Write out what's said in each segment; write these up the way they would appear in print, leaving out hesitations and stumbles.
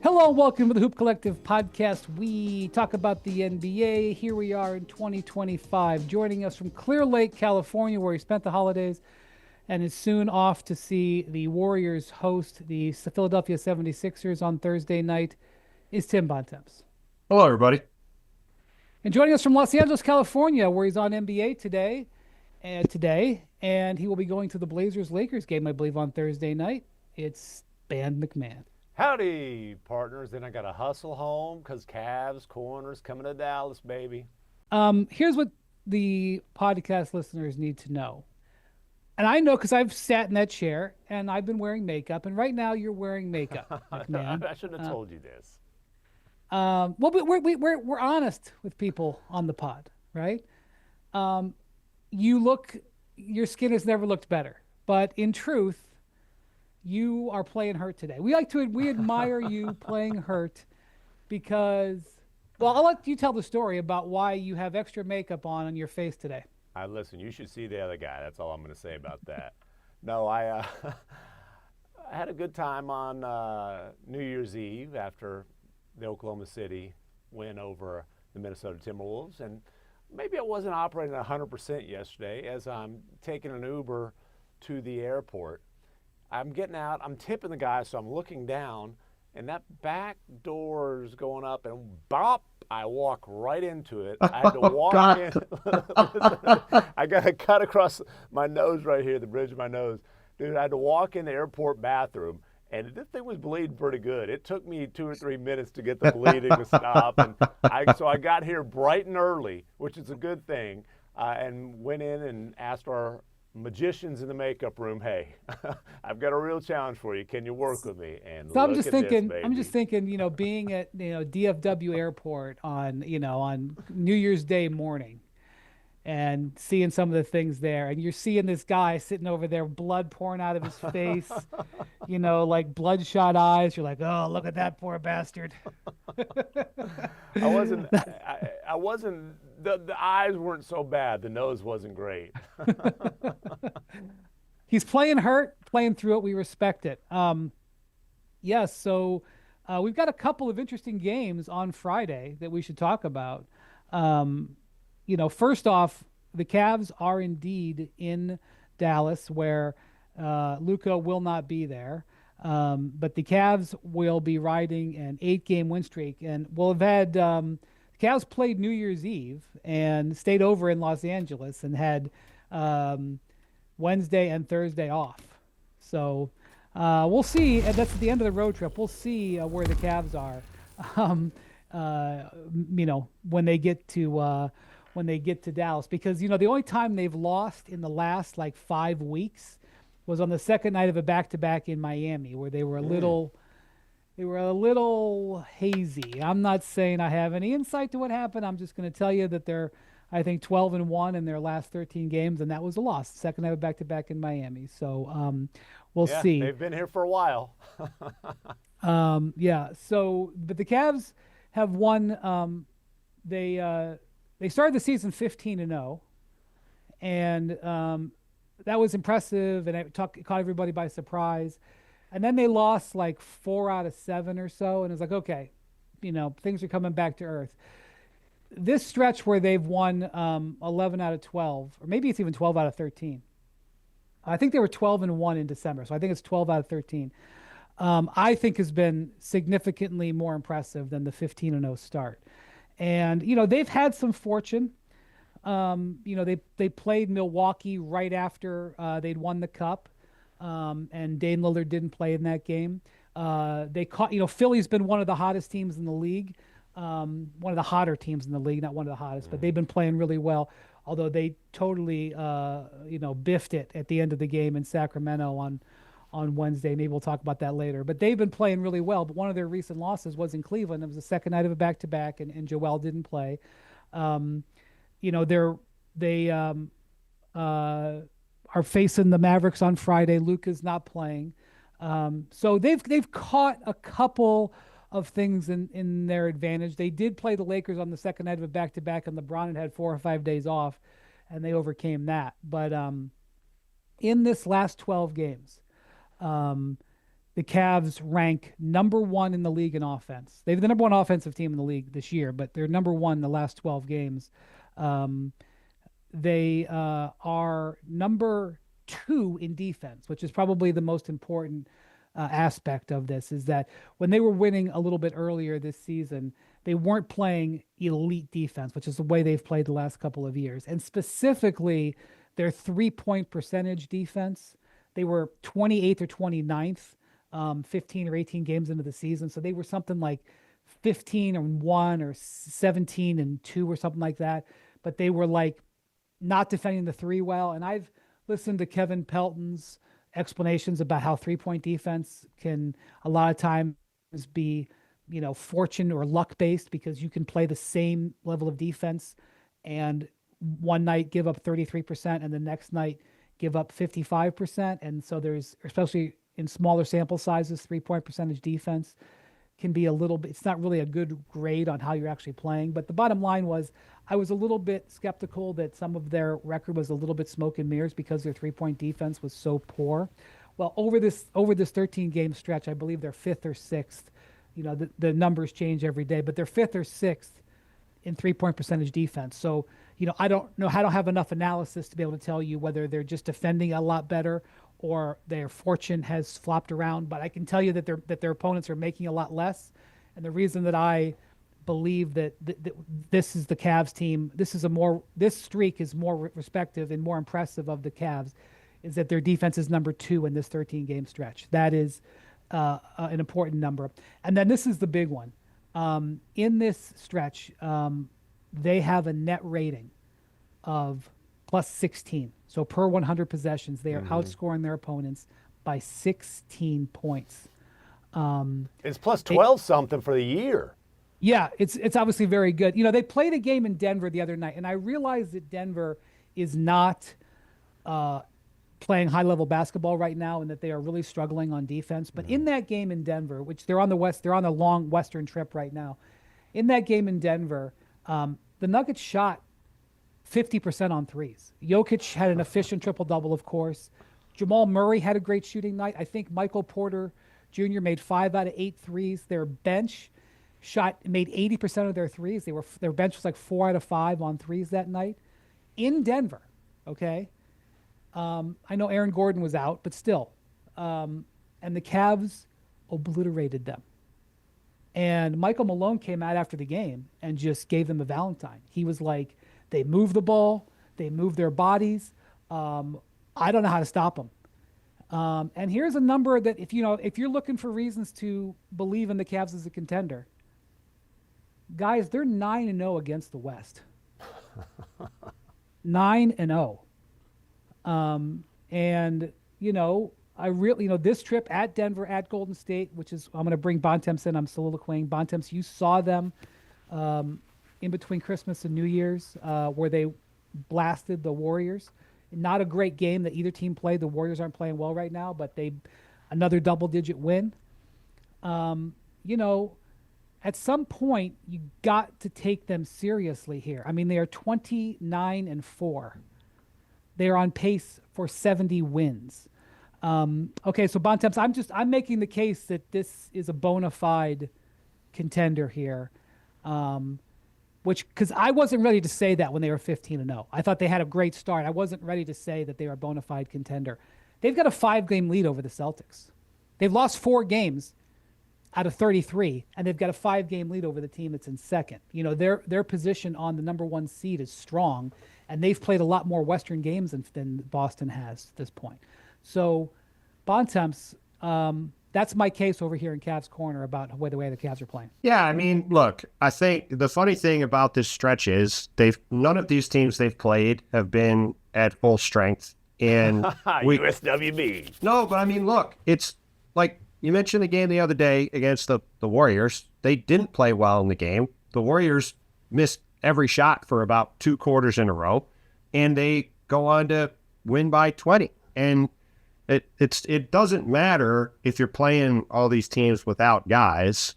Hello, welcome to the Hoop Collective podcast. We talk about the NBA. Here we are in 2025. Joining us from Clear Lake, California, where he spent the holidays and is soon off to see the Warriors host the Philadelphia 76ers on Thursday night, is Tim Bontemps. Hello, everybody. And joining us from Los Angeles, California, where he's on NBA today, and he will be going to the Blazers-Lakers game, I believe, on Thursday night. It's Band MacMahon. Howdy, partners. Then I got to hustle home because Cavs, corners coming to Dallas, baby. Here's what the podcast listeners need to know. And I know because I've sat in that chair and I've been wearing makeup, and right now you're wearing makeup, MacMahon. I shouldn't have told you this. Well, but we're honest with people on the pod, right? Your skin has never looked better, but in truth, you are playing hurt today. We admire you playing hurt because, well, I'll let you tell the story about why you have extra makeup on your face today. Listen, you should see the other guy. That's all I'm going to say about that. No, I had a good time on New Year's Eve after the Oklahoma City win over the Minnesota Timberwolves. And maybe I wasn't operating 100% yesterday as I'm taking an Uber to the airport. I'm getting out, I'm tipping the guy, so I'm looking down, and that back door's going up, and bop, I walk right into it. I had to walk in. I got a cut across my nose right here, the bridge of my nose. Dude, I had to walk in the airport bathroom, and this thing was bleeding pretty good. It took me 2 or 3 minutes to get the bleeding to stop, and so I got here bright and early, which is a good thing, and went in and asked our magicians in the makeup room, hey, I've got a real challenge for you. Can you work with me? And so I'm just thinking, this, being at DFW Airport on New Year's Day morning, and seeing some of the things there, and you're seeing this guy sitting over there, blood pouring out of his face, like bloodshot eyes. You're like, oh, look at that poor bastard. I wasn't. The eyes weren't so bad. The nose wasn't great. He's playing hurt, playing through it. We respect it. Yes. So we've got a couple of interesting games on Friday that we should talk about. First off, the Cavs are indeed in Dallas, where Luka will not be there. But the Cavs will be riding an 8-game win streak, and we'll have had the Cavs played New Year's Eve and stayed over in Los Angeles and had Wednesday and Thursday off. So we'll see. And that's at the end of the road trip. We'll see where the Cavs are. When they get to Dallas, because the only time they've lost in the last 5 weeks was on the second night of a back-to-back in Miami, where they were a little hazy. I'm not saying I have any insight to what happened. I'm just going to tell you that they're, I think, 12-1 in their last 13 games, and that was a loss. Second night of back-to-back in Miami. So we'll see. They've been here for a while. Yeah. So, but the Cavs have won. They started the season 15-0, and that was impressive, and it caught everybody by surprise. And then they lost 4 out of 7 or so, and it's like, okay, things are coming back to earth. This stretch where they've won 11 out of 12, or maybe it's even 12 out of 13. I think they were 12-1 in December, so I think it's 12 out of 13. I think has been significantly more impressive than the 15-0 start. And, they've had some fortune. They played Milwaukee right after they'd won the cup, and Dame Lillard didn't play in that game. They caught, Philly's been one of the hottest teams in the league, one of the hotter teams in the league, not one of the hottest, but they've been playing really well. Although they totally, biffed it at the end of the game in Sacramento on Wednesday. Maybe we'll talk about that later. But they've been playing really well. But one of their recent losses was in Cleveland. It was the second night of a back-to-back, and Joel didn't play. They are facing the Mavericks on Friday. Luka's not playing. So they've caught a couple of things in their advantage. They did play the Lakers on the second night of a back-to-back, and LeBron had 4 or 5 days off, and they overcame that. But in this last 12 games, the Cavs rank number one in the league in offense. They're the number one offensive team in the league this year, but they're number one in the last 12 games. They are number two in defense, which is probably the most important aspect of this, is that when they were winning a little bit earlier this season, they weren't playing elite defense, which is the way they've played the last couple of years. And specifically, their 3-point percentage defense, they were 28th or 29th, 15 or 18 games into the season. So they were something like 15-1 or 17-2 or something like that. But they were like not defending the three well. And I've listened to Kevin Pelton's explanations about how 3-point defense can a lot of times be, fortune or luck based, because you can play the same level of defense and one night give up 33% and the next night give up 55%. And so there's, especially in smaller sample sizes, 3-point percentage defense can be a little bit, it's not really a good grade on how you're actually playing. But the bottom line was, I was a little bit skeptical that some of their record was a little bit smoke and mirrors because their 3-point defense was so poor. Well, over this 13 game stretch, I believe they're fifth or sixth. The numbers change every day, but they're fifth or sixth in 3-point percentage defense. So, I don't have enough analysis to be able to tell you whether they're just defending a lot better or their fortune has flopped around. But I can tell you that their opponents are making a lot less. And the reason that I believe that this is the Cavs team, this streak is more respective and more impressive of the Cavs, is that their defense is number 2 in this 13 game stretch. That is an important number. And then this is the big one. In this stretch, they have a net rating of plus 16. So per 100 possessions, they are outscoring their opponents by 16 points. It's plus 12 something for the year. Yeah, it's obviously very good. They played a game in Denver the other night, and I realized that Denver is not playing high-level basketball right now, and that they are really struggling on defense. But in that game in Denver, which they're on a long western trip right now. In that game in Denver, the Nuggets shot 50% on threes. Jokic had an efficient triple-double, of course. Jamal Murray had a great shooting night. I think Michael Porter Jr. made 5 out of 8 threes. Their bench made 80% of their threes. Their bench was like 4 out of 5 on threes that night in Denver. Okay. I know Aaron Gordon was out, but still. And the Cavs obliterated them. And Michael Malone came out after the game and just gave them a Valentine. He was like, they move the ball, they move their bodies. I don't know how to stop them. And here's a number that if you're looking for reasons to believe in the Cavs as a contender, guys, they're 9-0 against the West. 9-0. And I really, this trip at Denver, at Golden State, which is, I'm going to bring Bontemps in. I'm soliloquying. Bontemps, you saw them in between Christmas and New Year's where they blasted the Warriors. Not a great game that either team played. The Warriors aren't playing well right now, but another double-digit win. At some point, you got to take them seriously here. I mean, they are 29-4. They are on pace for 70 wins. Okay, so Bontemps, I'm making the case that this is a bona fide contender here. Because I wasn't ready to say that when they were 15-0. I thought they had a great start. I wasn't ready to say that they were a bona fide contender. They've got a 5-game lead over the Celtics. They've lost 4 games out of 33, and they've got a 5-game lead over the team that's in second. Their position on the number 1 seed is strong, and they've played a lot more Western games than Boston has at this point. So, Bontemps, that's my case over here in Cavs Corner about the way the Cavs are playing. Yeah, I mean, look, I think the funny thing about this stretch is none of these teams they've played have been at full strength. And USWB. No, but I mean, look, it's like you mentioned the game the other day against the Warriors. They didn't play well in the game. The Warriors missed every shot for about 2 quarters in a row, and they go on to win by 20. And it doesn't matter if you're playing all these teams without guys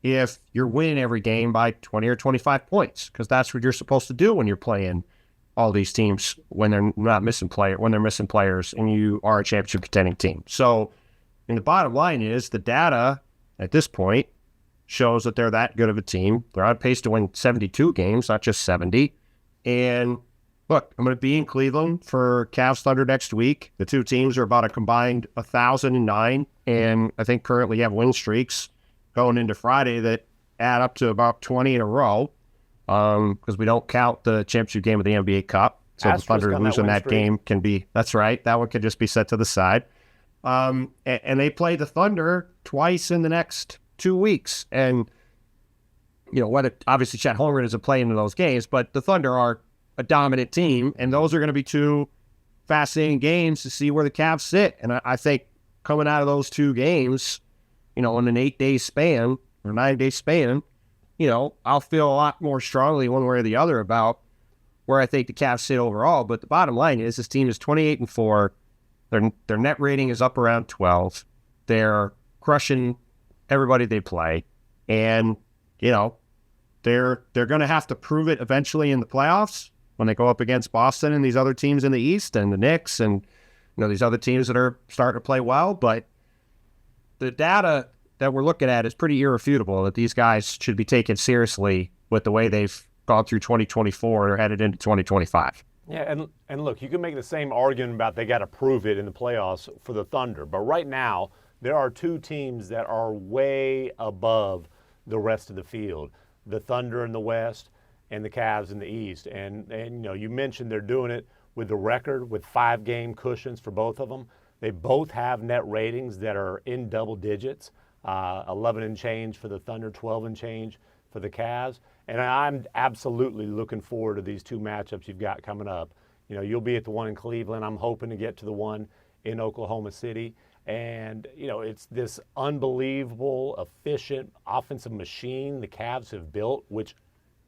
if you're winning every game by 20 or 25 points, because that's what you're supposed to do when you're playing all these teams when they're missing players and you are a championship contending team. So And the bottom line is the data at this point shows that they're that good of a team. They're on pace to win 72 games, not just 70. And look, I'm going to be in Cleveland for Cavs Thunder next week. The two teams are about a combined 1,009, and I think currently have win streaks going into Friday that add up to about 20 in a row, because we don't count the championship game of the NBA Cup. So the Thunder losing that game can be, that's right, that one could just be set to the side. And they play the Thunder twice in the next 2 weeks. And, whether obviously Chet Holmgren isn't playing in those games, but the Thunder are a dominant team, and those are going to be two fascinating games to see where the Cavs sit. And I think coming out of those two games, in an 8-day span or 9-day span, I'll feel a lot more strongly one way or the other about where I think the Cavs sit overall. But the bottom line is this team is 28-4. Their net rating is up around 12. They're crushing everybody they play. And, they're going to have to prove it eventually in the playoffs when they go up against Boston and these other teams in the East and the Knicks and, these other teams that are starting to play well. But the data that we're looking at is pretty irrefutable that these guys should be taken seriously with the way they've gone through 2024 or headed into 2025. Yeah, and look, you can make the same argument about they got to prove it in the playoffs for the Thunder. But right now, there are two teams that are way above the rest of the field. The Thunder in the West and the Cavs in the East. And you mentioned they're doing it with the record with 5-game cushions for both of them. They both have net ratings that are in double digits, 11 and change for the Thunder, 12 and change for the Cavs. And I'm absolutely looking forward to these two matchups you've got coming up. You'll be at the one in Cleveland. I'm hoping to get to the one in Oklahoma City. And, it's this unbelievable, efficient offensive machine the Cavs have built, which,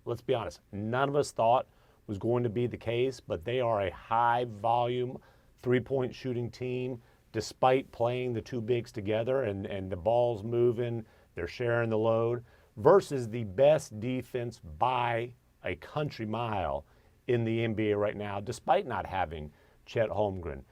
let's be honest, none of us thought was going to be the case. But they are a high-volume, three-point shooting team, despite playing the two bigs together and the ball's moving, they're sharing the load, versus the best defense by a country mile in the NBA right now, despite not having Chet Holmgren.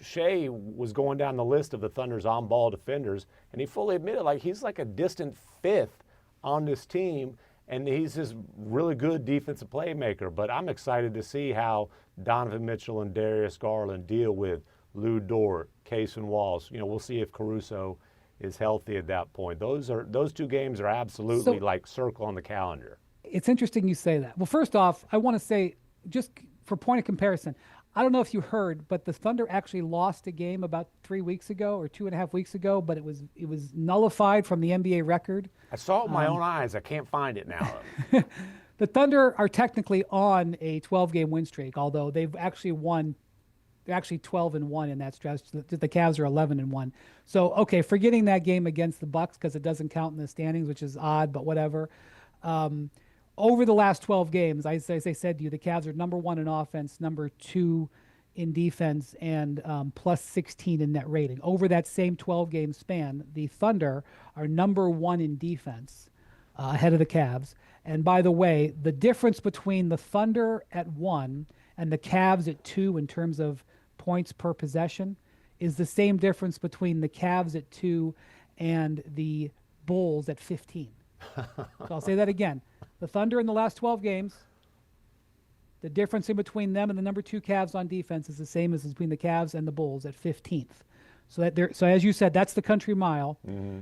Shea was going down the list of the Thunder's on-ball defenders, and he fully admitted, he's like a distant fifth on this team, and he's this really good defensive playmaker. But I'm excited to see how Donovan Mitchell and Darius Garland deal with Lou Dort, Cason Wallace. We'll see if Caruso is healthy at that point. Those two games are absolutely like circle on the calendar. It's interesting you say that. Well, first off, I want to say, just for point of comparison, I don't know if you heard, but the Thunder actually lost a game about 3 weeks ago or 2.5 weeks ago, but it was nullified from the NBA record. I saw it with my own eyes. I can't find it now. The Thunder are technically on a 12-game win streak, although they've actually won. They're actually 12-1 in that stretch. The Cavs are 11-1. So, okay, forgetting that game against the Bucks because it doesn't count in the standings, which is odd, but whatever. Over the last 12 games, as I said to you, the Cavs are number 1 in offense, number 2 in defense, and plus 16 in net rating. Over that same 12-game span, the Thunder are number 1 in defense, ahead of the Cavs. And by the way, the difference between the Thunder at 1 and the Cavs at 2 in terms of points per possession is the same difference between the Cavs at 2 and the Bulls at 15. So I'll say that again. The Thunder in the last 12 games, the difference in between them and the number 2 Cavs on defense is the same as between the Cavs and the Bulls at 15th. So as you said, that's the country mile. Mm-hmm.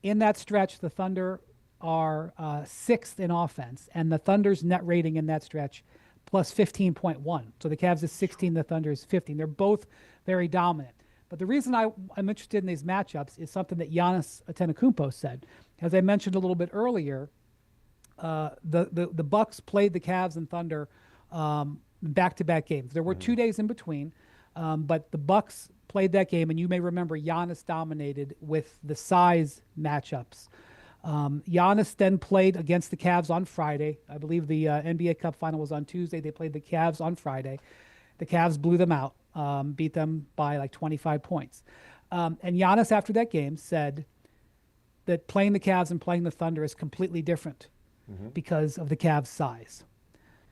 In that stretch, the Thunder are 6th in offense, and the Thunder's net rating in that stretch plus 15.1. So the Cavs is 16, the Thunder is 15. They're both very dominant. But the reason I'm interested in these matchups is something that Giannis Antetokounmpo said. As I mentioned a little bit earlier, the Bucks played the Cavs and Thunder back-to-back games. There were 2 days in between, but the Bucks played that game, and you may remember Giannis dominated with the size matchups. Giannis then played against the Cavs on Friday. I believe the NBA Cup final was on Tuesday. They played the Cavs on Friday. The Cavs blew them out, beat them by like 25 points. And Giannis, after that game, said that playing the Cavs and playing the Thunder is completely different because of the Cavs' size.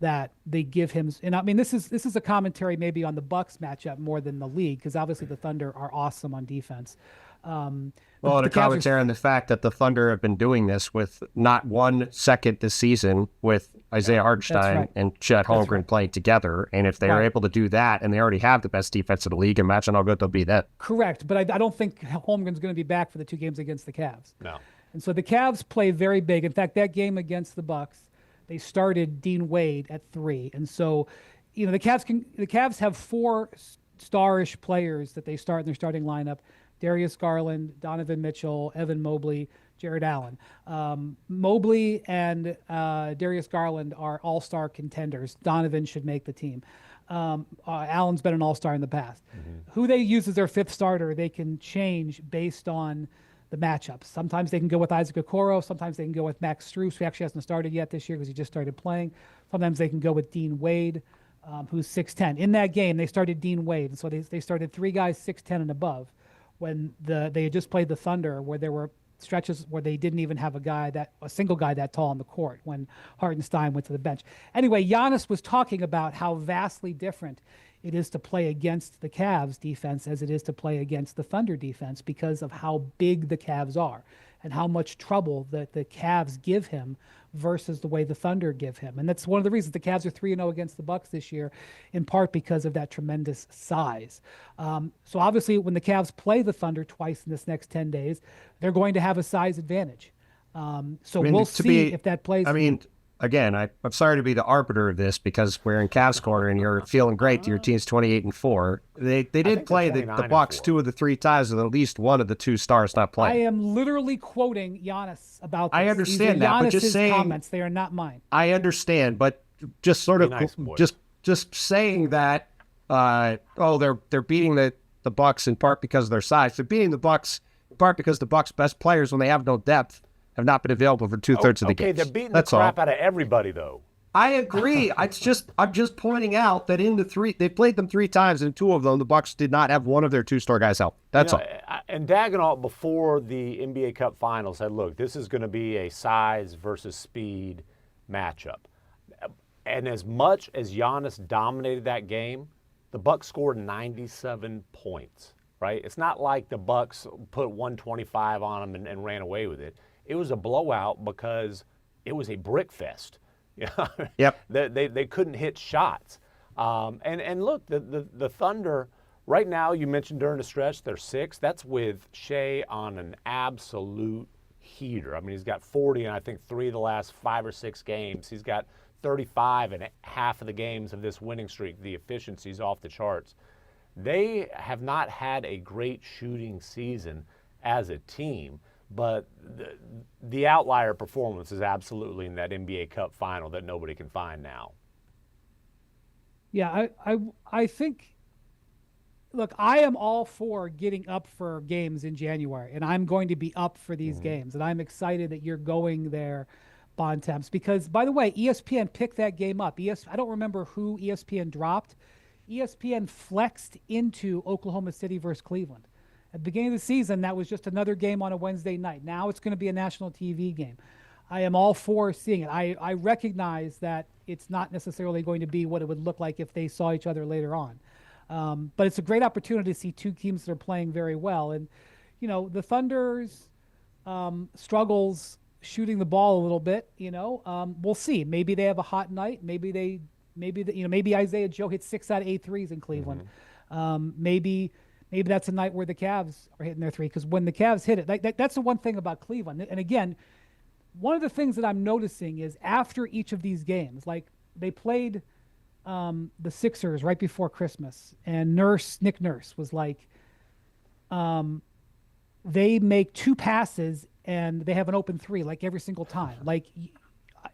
that they give him. And I mean, this is a commentary maybe on the Bucks matchup more than the league, because obviously the Thunder are awesome on defense. Well, The and a Cavs commentary on the fact that the Thunder have been doing this with not 1 second this season with Isaiah Hartenstein right. and Chet Holmgren playing together. And if they are Right. able to do that, and they already have the best defense in the league, imagine how good they'll be then. correct, but I don't think Holmgren's going to be back for the 2 games against the Cavs. No. And so the Cavs play very big. In fact, that game against the Bucks, they started Dean Wade at 3, and so, the Cavs have 4 starish players that they start in their starting lineup: Darius Garland, Donovan Mitchell, Evan Mobley, Jared Allen. Mobley and Darius Garland are all-star contenders. Donovan should make the team. Allen's been an all-star in the past. Who they use as their 5th starter, they can change based on the matchups. Sometimes they can go with Isaac Okoro. Sometimes they can go with Max Strus, who actually hasn't started yet this year because he just started playing. Sometimes they can go with Dean Wade, who's 6'10". In that game, they started Dean Wade, and so they started 3 guys 6'10" and above. When they had just played the Thunder, where there were stretches where they didn't even have a single guy that tall on the court when Hartenstein went to the bench. Anyway, Giannis was talking about how vastly different it is to play against the Cavs defense as it is to play against the Thunder defense, because of how big the Cavs are and how much trouble that the Cavs give him versus the way the Thunder give him. And that's one of the reasons the Cavs are 3-0 against the Bucks this year, in part because of that tremendous size. So obviously when the Cavs play the Thunder twice in this next 10 days, they're going to have a size advantage. We'll see if that plays. I mean, again, I'm sorry to be the arbiter of this, because we're in Cavs corner and you're feeling great. Your team's 28-4. They did play the Bucks 2 of the 3 times with at least one of the 2 stars not playing. I am literally quoting Giannis about this. I understand These are that, but just Giannis's saying, comments. They are not mine. I understand, but just sort of nice, boy. just saying that they're beating the Bucks in part because of their size. They're beating the Bucks in part because the Bucks' best players, when they have no depth, have not been available for 2/3 of the game. Okay, they're beating the crap out of everybody, though. I agree. I'm just pointing out that in the 3, they played them 3 times, and 2 of them, the Bucks did not have one of their 2 star guys out. That's all. And Dagenhalt, before the NBA Cup Finals, said, look, this is going to be a size versus speed matchup. And as much as Giannis dominated that game, the Bucks scored 97 points, right? It's not like the Bucks put 125 on them and ran away with it. It was a blowout because it was a brick fest. Yep. They couldn't hit shots. And look, the Thunder, right now, you mentioned during the stretch, they're 6th. That's with Shea on an absolute heater. I mean, he's got 40 in, I think, 3 of the last 5 or 6 games. He's got 35 in half of the games of this winning streak. The efficiency's off the charts. They have not had a great shooting season as a team, but the outlier performance is absolutely in that NBA Cup final that nobody can find now. Yeah, I think, look, I am all for getting up for games in January, and I'm going to be up for these games, and I'm excited that you're going there, Bontemps, because, by the way, ESPN picked that game up. I don't remember who ESPN dropped. ESPN flexed into Oklahoma City versus Cleveland. At the beginning of the season, that was just another game on a Wednesday night. Now it's going to be a national TV game. I am all for seeing it. I recognize that it's not necessarily going to be what it would look like if they saw each other later on. But it's a great opportunity to see 2 teams that are playing very well. And, the Thunder's struggles shooting the ball a little bit, we'll see. Maybe they have a hot night. Maybe Isaiah Joe hits 6 out of 8 threes in Cleveland. Maybe that's a night where the Cavs are hitting their 3, because when the Cavs hit it, that's the one thing about Cleveland. And again, one of the things that I'm noticing is after each of these games, like they played the Sixers right before Christmas, and Nick Nurse was like, they make 2 passes and they have an open 3 like every single time. Like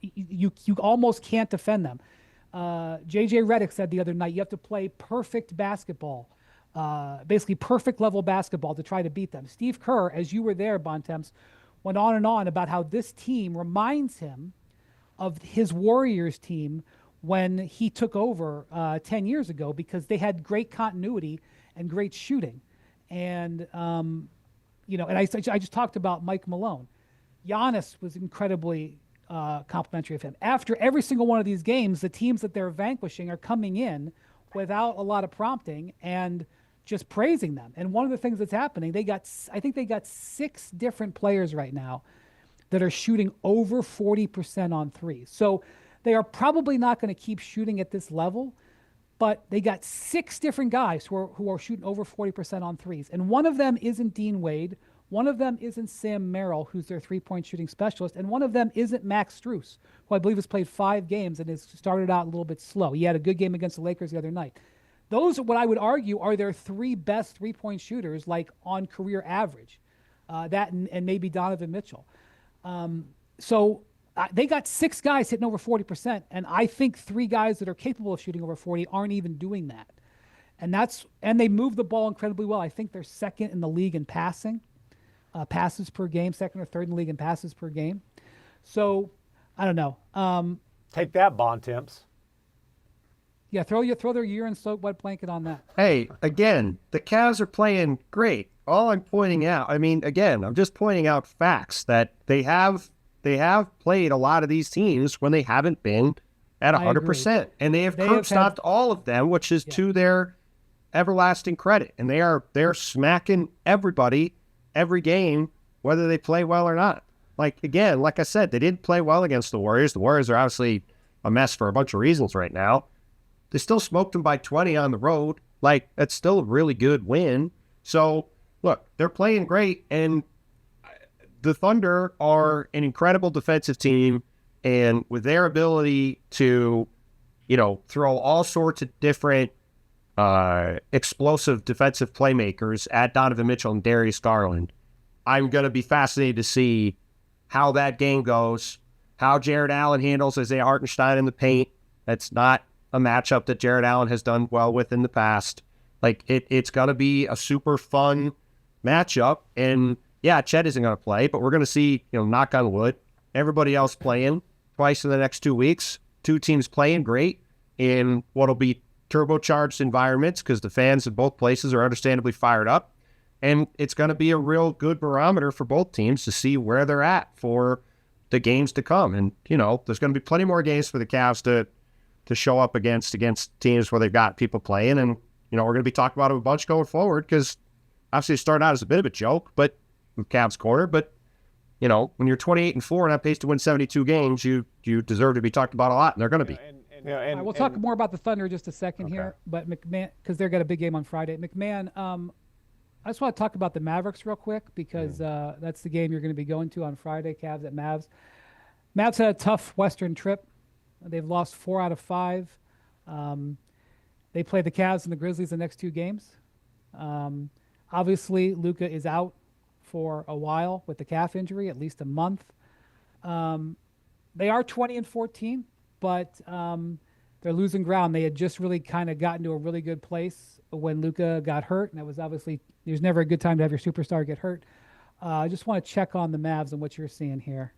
you almost can't defend them. JJ Redick said the other night, you have to play perfect basketball. Basically perfect level basketball to try to beat them. Steve Kerr, as you were there, Bontemps, went on and on about how this team reminds him of his Warriors team when he took over 10 years ago, because they had great continuity and great shooting. And, and I just talked about Mike Malone. Giannis was incredibly complimentary of him. After every single one of these games, the teams that they're vanquishing are coming in without a lot of prompting and just praising them. And one of the things that's happening, I think they got 6 different players right now that are shooting over 40% on threes. So they are probably not going to keep shooting at this level, but they got 6 different guys who are shooting over 40% on threes. And one of them isn't Dean Wade. One of them isn't Sam Merrill, who's their three-point shooting specialist. And one of them isn't Max Strus, who I believe has played 5 games and has started out a little bit slow. He had a good game against the Lakers the other night. Those are what I would argue are their 3 best three-point shooters, like on career average. That and maybe Donovan Mitchell. So they got 6 guys hitting over 40%, and I think 3 guys that are capable of shooting over 40 aren't even doing that. And they move the ball incredibly well. I think they're second in the league in passing, passes per game, second or third in the league in passes per game. So I don't know. Take that, Bontemps. Yeah, throw their urine soaked wet blanket on that. Hey, again, the Cavs are playing great. All I'm pointing out, I mean, again, I'm just pointing out facts that they have played a lot of these teams when they haven't been at 100%. And they have curb stomped all of them, which is to their everlasting credit. And they're smacking everybody every game, whether they play well or not. Like, again, like I said, they didn't play well against the Warriors. The Warriors are obviously a mess for a bunch of reasons right now. They still smoked them by 20 on the road. Like, that's still a really good win. So, look, they're playing great, and the Thunder are an incredible defensive team, and with their ability to, throw all sorts of different explosive defensive playmakers at Donovan Mitchell and Darius Garland, I'm going to be fascinated to see how that game goes, how Jared Allen handles Isaiah Hartenstein in the paint. That's not a matchup that Jared Allen has done well with in the past. Like, it's going to be a super fun matchup. And yeah, Chet isn't going to play, but we're going to see, knock on wood, everybody else playing twice in the next 2 weeks. 2 teams playing great in what'll be turbocharged environments because the fans in both places are understandably fired up. And it's going to be a real good barometer for both teams to see where they're at for the games to come. And, there's going to be plenty more games for the Cavs to show up against teams where they've got people playing. And, we're going to be talking about it a bunch going forward because obviously it started out as a bit of a joke, but with Cavs corner. But, when you're 28-4 and on pace to win 72 games, you deserve to be talked about a lot, and they're going to be. We'll talk more about the Thunder in just a second here, but MacMahon, because they've got a big game on Friday. MacMahon, I just want to talk about the Mavericks real quick because that's the game you're going to be going to on Friday, Cavs at Mavs. Mavs had a tough Western trip. They've lost 4 out of 5. They play the Cavs and the Grizzlies the next 2 games. Obviously, Luka is out for a while with the calf injury, at least a month. They are 20-14, but they're losing ground. They had just really kind of gotten to a really good place when Luka got hurt, and that was obviously there's never a good time to have your superstar get hurt. I just want to check on the Mavs and what you're seeing here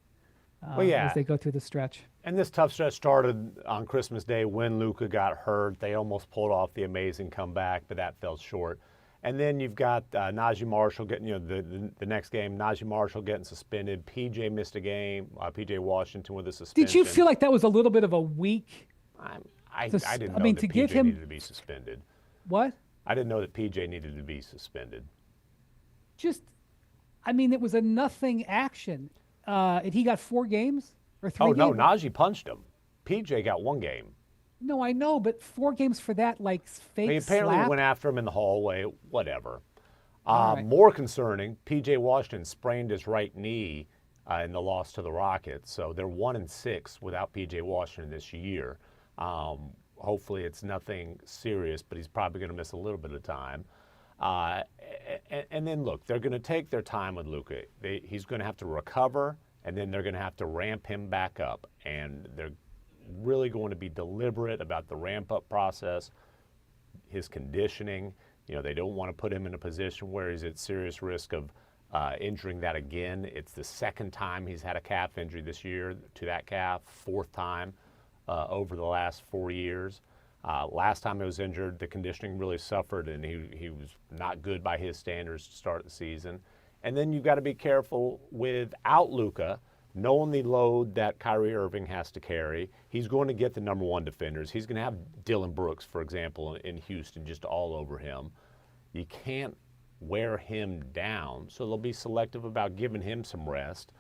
as they go through the stretch. And this tough stretch started on Christmas Day when Luka got hurt. They almost pulled off the amazing comeback, but that fell short. And then you've got Najee Marshall getting, the next game, Najee Marshall getting suspended. PJ missed a game. PJ Washington with a suspension. Did you feel like that was a little bit of a weak? I didn't know that PJ needed to be suspended. What? I didn't know that PJ needed to be suspended. It was a nothing action. And he got 4 games or 3 games? Oh, no, Najee punched him. PJ got 1 game. No, I know, but 4 games for that, fake apparently slap? went after him in the hallway, whatever. Right. More concerning, P.J. Washington sprained his right knee in the loss to the Rockets, so they're 1-6 without P.J. Washington this year. Hopefully it's nothing serious, but he's probably going to miss a little bit of time. And then, look, they're going to take their time with Luka. He's going to have to recover, and then they're going to have to ramp him back up, and they're really going to be deliberate about the ramp-up process, his conditioning. They don't want to put him in a position where he's at serious risk of injuring that again. It's the 2nd time he's had a calf injury this year to that calf, 4th time over the last 4 years. Last time he was injured, the conditioning really suffered, and he was not good by his standards to start the season. And then you've got to be careful without Luka knowing the load that Kyrie Irving has to carry. He's going to get the number one defenders. He's going to have Dylan Brooks, for example, in Houston, just all over him. You can't wear him down, so they'll be selective about giving him some rest.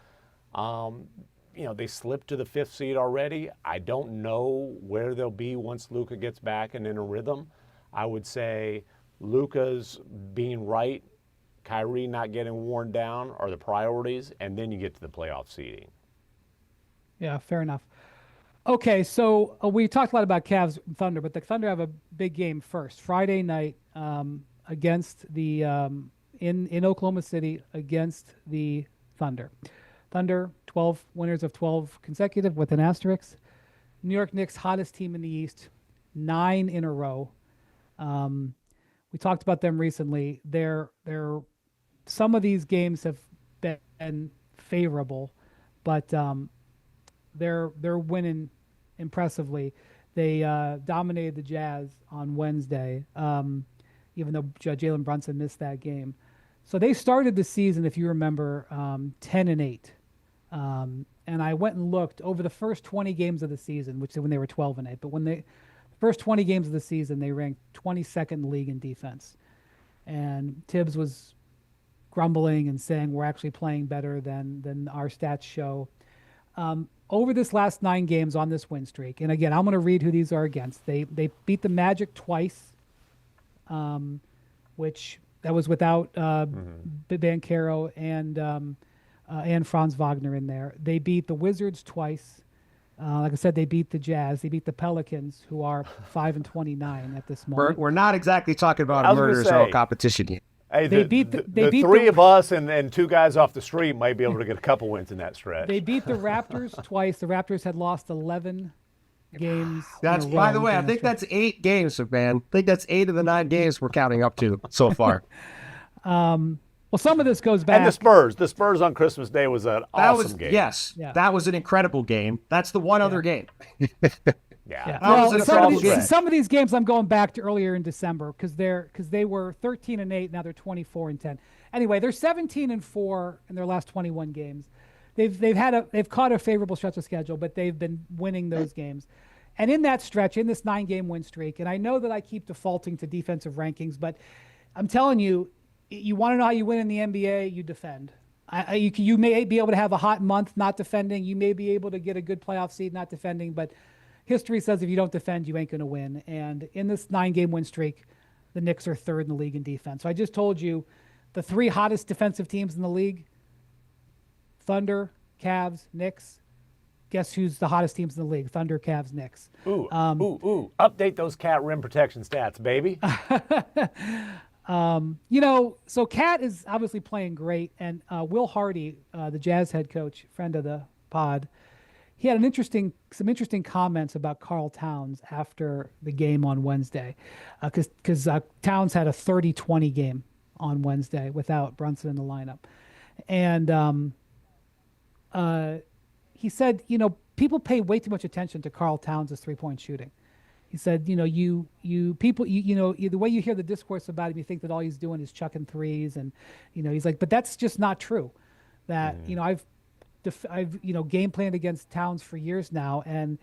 They slipped to the 5th seed already. I don't know where they'll be once Luka gets back and in a rhythm. I would say Luka's being right, Kyrie not getting worn down are the priorities, and then you get to the playoff seeding. Yeah, fair enough. Okay, so we talked a lot about Cavs and Thunder, but the Thunder have a big game first. Friday night against the in Oklahoma City against the Thunder. Thunder, 12 winners of 12 consecutive with an asterisk. New York Knicks, hottest team in the East, 9 in a row. We talked about them recently. Some of these games have been favorable, but they're winning impressively. They dominated the Jazz on Wednesday, even though Jalen Brunson missed that game. So they started the season, if you remember, 10-8. And I went and looked over the first 20 games of the season, which is when they were 12-8. But the first 20 games of the season, they ranked 22nd in the league in defense. And Tibbs was grumbling and saying we're actually playing better than our stats show. Over this last 9 games on this win streak, and again, I'm going to read who these are against. They beat the Magic twice, which that was without Banchero and Franz Wagner in there. They beat the Wizards twice. Like I said, they beat the Jazz. They beat the Pelicans, who are 5-29 at this moment. We're not exactly talking about a murder zone competition here. Hey, They beat beat the 3 of us and 2 guys off the street might be able to get a couple wins in that stretch. They beat the Raptors twice. The Raptors had lost 11 games. That's, in a by row the way, I in that think stretch. that's 8 games, man. I think that's 8 of the 9 games we're counting up to so far. Well, some of this goes back. And the Spurs on Christmas Day was an awesome game. Yes, Yeah. that was an incredible game. That's the one other game. Yeah. That was Well, an incredible game. some of these games I'm going back to earlier in December because they were 13-8. Now they're 24-10. Anyway, they're 17-4 in their last 21 games. They've caught a favorable stretch of schedule, but they've been winning those games. And in that stretch, in this 9-game win streak, and I know that I keep defaulting to defensive rankings, but I'm telling you, you want to know how you win in the NBA, you defend. You may be able to have a hot month not defending. You may be able to get a good playoff seed not defending, but history says if you don't defend, you ain't going to win. And in this 9-game win streak, the Knicks are 3rd in the league in defense. So I just told you the 3 hottest defensive teams in the league, Thunder, Cavs, Knicks. Guess who's the hottest teams in the league? Thunder, Cavs, Knicks. Ooh. Update those cat rim protection stats, baby. So Cat is obviously playing great, and Will Hardy, the Jazz head coach, friend of the pod, he had some interesting comments about Karl Towns after the game on Wednesday, because Towns had a 30-20 game on Wednesday without Brunson in the lineup, and he said, people pay way too much attention to Karl Towns' 3-point shooting. He said, the way you hear the discourse about him, you think that all he's doing is chucking threes, and he's like, but that's just not true. That I've game planned against Towns for years now, and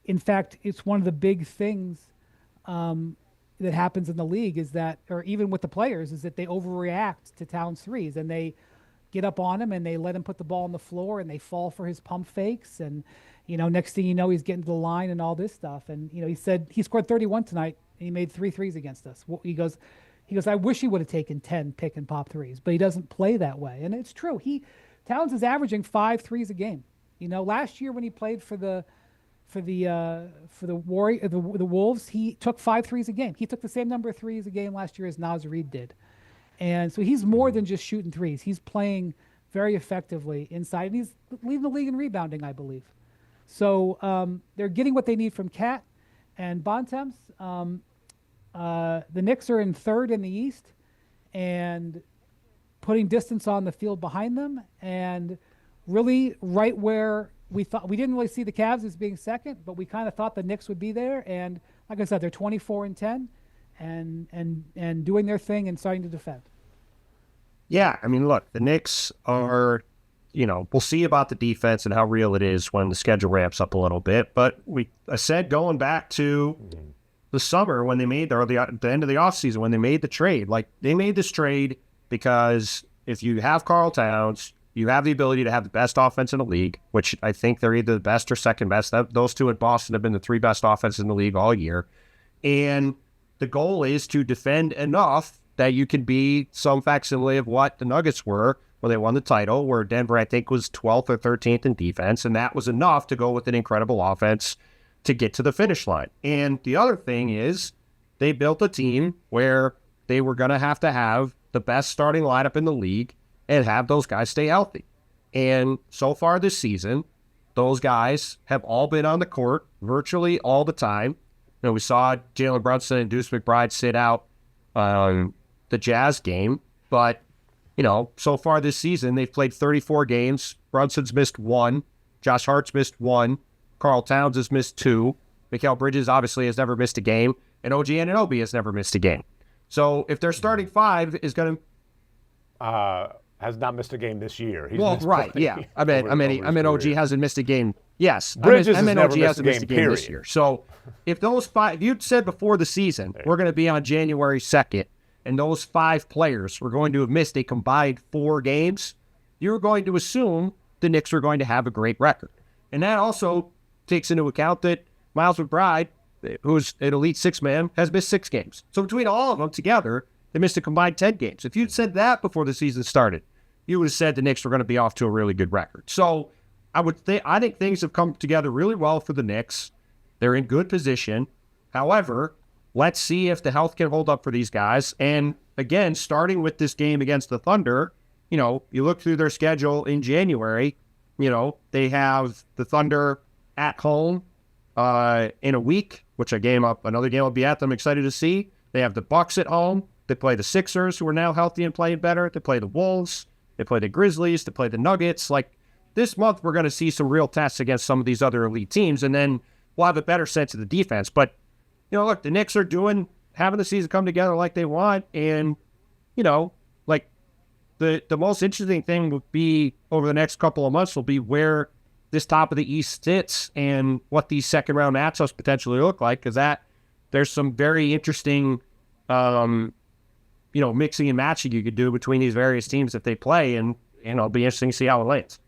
in fact, it's one of the big things that happens in the league is that, or even with the players, is that they overreact to Towns threes, and they get up on him and they let him put the ball on the floor, and they fall for his pump fakes, and next thing you know, he's getting to the line and all this stuff. And, he said he scored 31 tonight and he made 3 threes against us. He goes, I wish he would have taken 10 pick and pop threes, but he doesn't play that way. And it's true. Towns is averaging 5 threes a game. Last year when he played for the Wolves, he took 5 threes a game. He took the same number of threes a game last year as Naz Reid did. And so he's more than just shooting threes. He's playing very effectively inside, and he's leading the league in rebounding, I believe. So they're getting what they need from Cat and Bontemps. The Knicks are in 3rd in the East and putting distance on the field behind them, and really right where we thought. We didn't really see the Cavs as being 2nd, but we kind of thought the Knicks would be there. And like I said, they're 24-10 and doing their thing and starting to defend. Yeah, I mean, look, the Knicks are we'll see about the defense and how real it is when the schedule ramps up a little bit. But I said going back to the summer when they made, or the end of the offseason when they made the trade, like they made this trade because if you have Karl Towns, you have the ability to have the best offense in the league, which I think they're either the best or second best. Those two at Boston have been the three best offenses in the league all year. And the goal is to defend enough that you can be some facsimile of what the Nuggets were when they won the title, where Denver, I think, was 12th or 13th in defense. And that was enough to go with an incredible offense to get to the finish line. And the other thing is they built a team where they were going to have the best starting lineup in the league and have those guys stay healthy. And so far this season, those guys have all been on the court virtually all the time. We saw Jalen Brunson and Deuce McBride sit out the Jazz game, but so far this season, they've played 34 games. Brunson's missed 1. Josh Hart's missed 1. Karl Towns has missed 2. Mikal Bridges obviously has never missed a game. And OG Anunoby has never missed a game. So if their starting 5 is going to... has not missed a game this year. He's right, yeah. I mean, OG hasn't missed a game. Yes. Bridges OG hasn't missed a game this year. So if those 5... If you'd said before the season, we're going to be on January 2nd, and those 5 players were going to have missed a combined 4 games, you're going to assume the Knicks are going to have a great record. And that also takes into account that Miles McBride, who's an elite 6-man, has missed 6 games. So between all of them together, they missed a combined 10 games. If you'd said that before the season started, you would have said the Knicks were going to be off to a really good record. So I think things have come together really well for the Knicks. They're in good position. However, let's see if the health can hold up for these guys. And again, starting with this game against the Thunder, you look through their schedule in January, they have the Thunder at home in a week, which another game I'll be at. I'm excited to see. They have the Bucks at home. They play the Sixers, who are now healthy and playing better. They play the Wolves. They play the Grizzlies. They play the Nuggets. Like this month, we're going to see some real tests against some of these other elite teams, and then we'll have a better sense of the defense. But, look, the Knicks are having the season come together like they want, and, like the most interesting thing would be over the next couple of months will be where this top of the East sits and what these second-round matchups potentially look like, because there's some very interesting mixing and matching you could do between these various teams if they play, and it'll be interesting to see how it lands.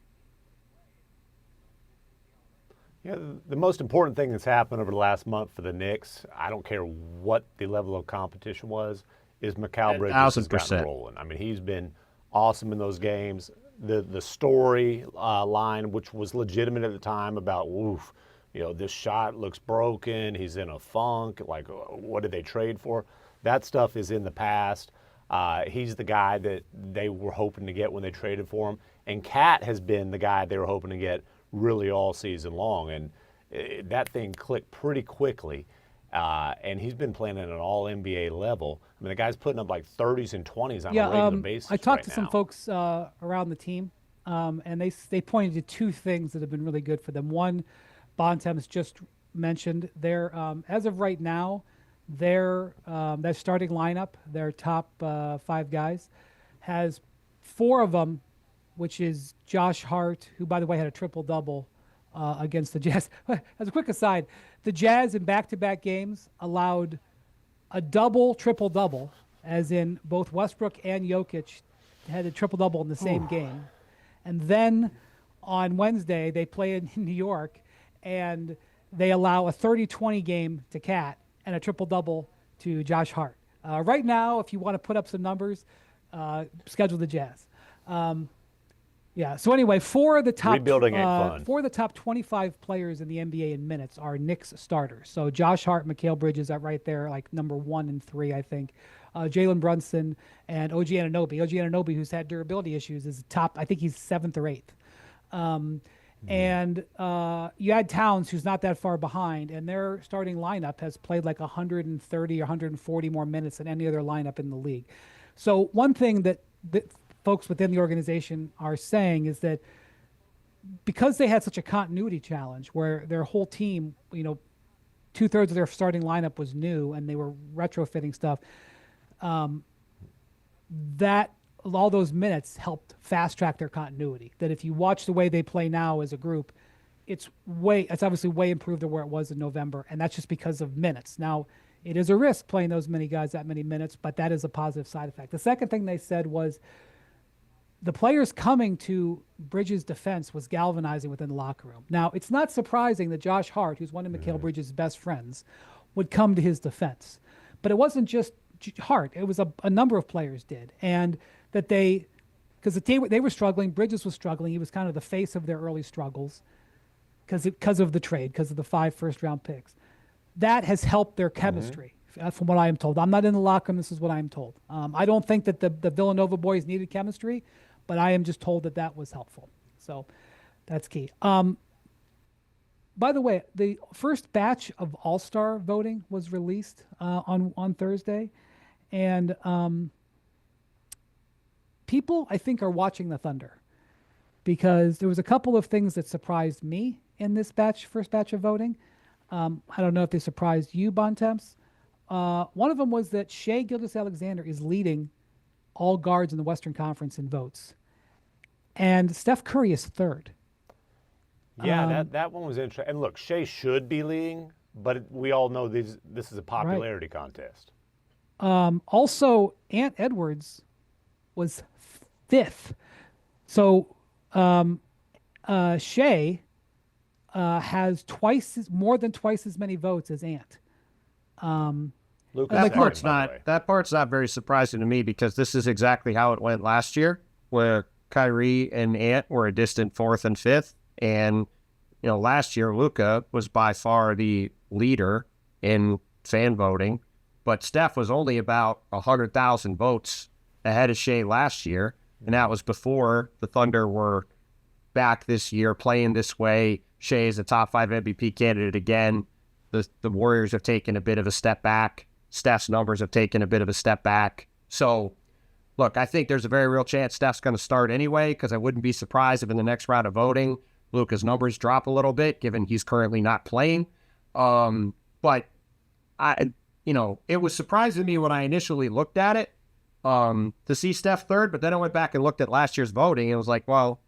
Yeah, the most important thing that's happened over the last month for the Knicks, I don't care what the level of competition was, is Mikal Bridges has gotten rolling. I mean, he's been awesome in those games. The story line, which was legitimate at the time about, this shot looks broken, he's in a funk, like, what did they trade for? That stuff is in the past. He's the guy that they were hoping to get when they traded for him. And Cat has been the guy they were hoping to get really all season long. And that thing clicked pretty quickly. And he's been playing at an all-NBA level. I mean, the guy's putting up like 30s and 20s on a regular basis. I talked to some folks around the team, and they pointed to 2 things that have been really good for them. One, Bontemps just mentioned. They're, as of right now, their starting lineup, their top 5 guys, has 4 of them, which is Josh Hart, who, by the way, had a triple-double against the Jazz. As a quick aside, the Jazz in back-to-back games allowed a triple-double, as in both Westbrook and Jokic had a triple-double in the same game. And then on Wednesday, they play in New York, and they allow a 30-20 game to Cat and a triple-double to Josh Hart. Right now, if you want to put up some numbers, schedule the Jazz. So anyway, 4 of the top 25 players in the NBA in minutes are Knicks starters. So Josh Hart, Mikal Bridges are right there, like number 1 and 3, I think. Jalen Brunson and OG Anunoby. OG Anunoby, who's had durability issues, is top. I think he's 7th or 8th. And you add Towns, who's not that far behind, and their starting lineup has played like 130 or 140 more minutes than any other lineup in the league. So one thing that folks within the organization are saying is that because they had such a continuity challenge where their whole team, 2/3 of their starting lineup was new and they were retrofitting stuff, that all those minutes helped fast track their continuity. That if you watch the way they play now as a group, it's obviously way improved to where it was in November, and that's just because of minutes. Now, it is a risk playing those many guys that many minutes, but that is a positive side effect. The second thing they said was the players coming to Bridges' defense was galvanizing within the locker room. Now, it's not surprising that Josh Hart, who's one of Mikal Bridges' best friends, would come to his defense. But it wasn't just Hart. It was a number of players did. And that because they were struggling, Bridges was struggling. He was kind of the face of their early struggles because of the trade, because of the 5 first-round picks. That has helped their chemistry, from what I am told. I'm not in the locker room. This is what I am told. I don't think that the Villanova boys needed chemistry, but I am just told that was helpful. So that's key. By the way, the first batch of All-Star voting was released on Thursday, and people, I think, are watching the Thunder because there was a couple of things that surprised me in this first batch of voting. I don't know if they surprised you, Bontemps. One of them was that Shai Gilgeous-Alexander is leading all guards in the Western Conference in votes, and Steph Curry is third. Yeah, that one was interesting. And look, Shai should be leading, but we all know this is a popularity contest. Also, Ant Edwards was fifth. So Shai has more than twice as many votes as Ant. Luka, that part's not very surprising to me because this is exactly how it went last year, where Kyrie and Ant were a distant 4th and 5th. And, last year, Luka was by far the leader in fan voting, but Steph was only about 100,000 votes ahead of Shai last year. And that was before the Thunder were back this year playing this way. Shai is a top 5 MVP candidate again. The Warriors have taken a bit of a step back. Steph's numbers have taken a bit of a step back. So, look, I think there's a very real chance Steph's going to start anyway, because I wouldn't be surprised if in the next round of voting, Luka's numbers drop a little bit, given he's currently not playing. But it was surprising to me when I initially looked at it to see Steph third, but then I went back and looked at last year's voting and was like, well,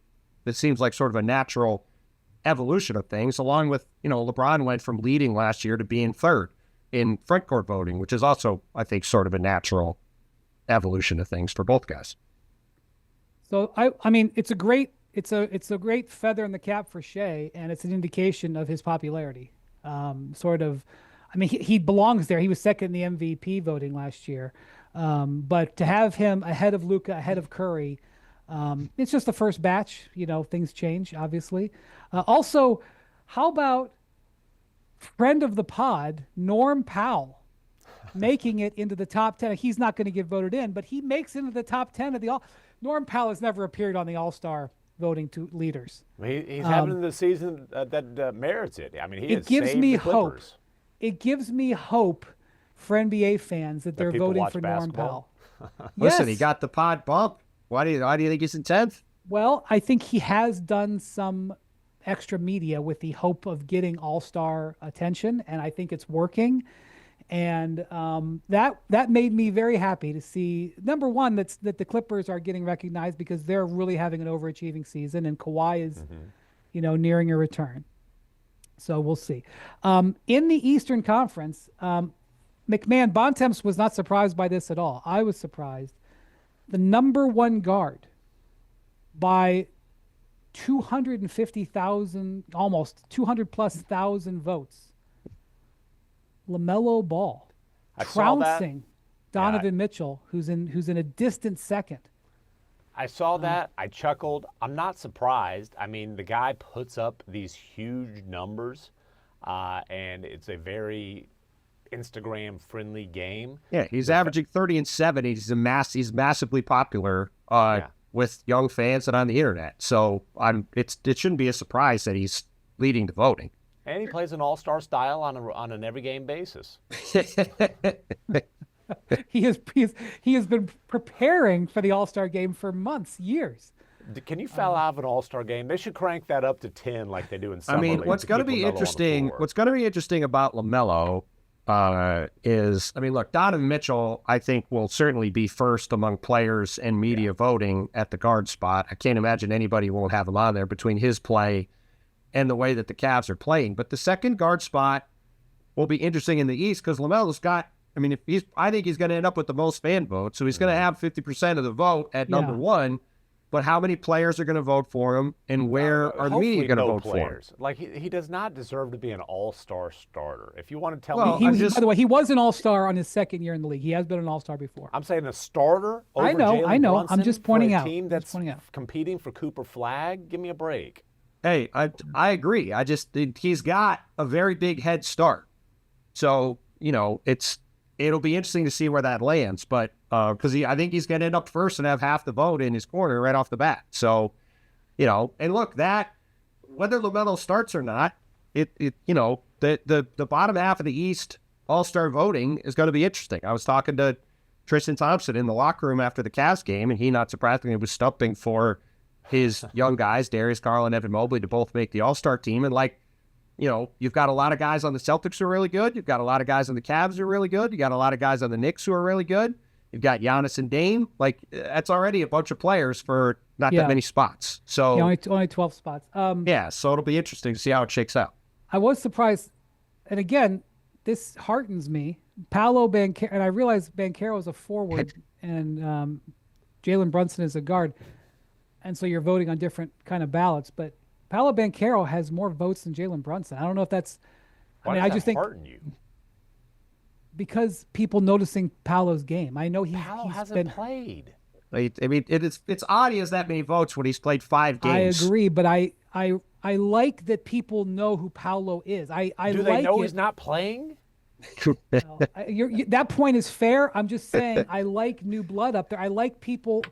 this seems like sort of a natural evolution of things, along with, LeBron went from leading last year to being third in front court voting, which is also, I think, sort of a natural evolution of things for both guys. So I mean, it's a great feather in the cap for Shai, and it's an indication of his popularity. He belongs there. He was second in the MVP voting last year, but to have him ahead of Luka, ahead of Curry, it's just the first batch. Things change, obviously. Also, how about friend of the pod, Norm Powell, making it into the top 10? He's not going to get voted in, but he makes it into the top 10 of the All. Norm Powell has never appeared on the All-Star voting to leaders. He's having the season that merits it. I mean, it gives me hope. It gives me hope for NBA fans that they're voting for basketball. Norm Powell. Listen, he got the pod bump. Why do you think he's in 10th? Well, I think he has done some extra media with the hope of getting all-star attention, and I think it's working. And that made me very happy to see, number one, that the Clippers are getting recognized because they're really having an overachieving season, and Kawhi is, nearing a return. So we'll see. In the Eastern Conference, MacMahon, Bontemps was not surprised by this at all. I was surprised. The number one guard by 250,000, almost 200,000+ votes, LaMelo Ball, trouncing Donovan Mitchell, who's in a distant second. I saw that. I chuckled. I'm not surprised. I mean, the guy puts up these huge numbers, and it's a very Instagram-friendly game. Yeah, he's averaging 30 and 7. He's massively popular with young fans and on the internet. So it shouldn't be a surprise that he's leading the voting. And he plays an all-star style on an every game basis. He has been preparing for the All-Star game for months, years. Can you foul out of an All-Star game? They should crank that up to 10 like they do in summer league. What's going to be interesting about LaMelo is, I mean, look, Donovan Mitchell, I think, will certainly be first among players and media voting at the guard spot. I can't imagine anybody won't have him on there between his play and the way that the Cavs are playing. But the second guard spot will be interesting in the East because LaMelo's got, I mean, I think he's going to end up with the most fan votes. So he's going to have 50% of the vote at number one. But how many players are going to vote for him, and where are the media going to vote for him? Like, he does not deserve to be an all-star starter. If you want to tell me, me, by the way, he was an all-star on his second year in the league. He has been an all-star before. I'm saying a starter over I know. Brunson I'm just pointing for a out. team that's competing for Cooper Flag. Give me a break. Hey, I agree. He's got a very big head start. So, you know, it'll be interesting to see where that lands. But because I think he's going to end up first and have half the vote in his corner right off the bat. So, you know, and look, that whether LaMelo starts or not, you know, the bottom half of the East All-Star voting is going to be interesting. I was talking to Tristan Thompson in the locker room after the Cavs game, and he, not surprisingly, was stumping for his young guys, Darius Garland and Evan Mobley, to both make the All-Star team. And like, you know, you've got a lot of guys on the Celtics who are really good. You've got a lot of guys on the Cavs who are really good. You got a lot of guys on the Knicks who are really good. You've got Giannis and Dame. Like, that's already a bunch of players for not that many spots. So only 12 spots. Yeah, so it'll be interesting to see how it shakes out. I was surprised, and again, this heartens me. Paolo Banchero, and I realize Banchero is a forward, and Jalen Brunson is a guard, and so you're voting on different kind of ballots. But Paolo Banchero has more votes than Jalen Brunson. I don't know if that's. I just think hearten you? Because people noticing Paolo's game. I know he's hasn't played. I mean, it's odd he has that many votes when he's played 5 games. I agree, but I like that people know who Paolo is. Do they know he's not playing? That point is fair. I'm just saying I like new blood up there. I like people,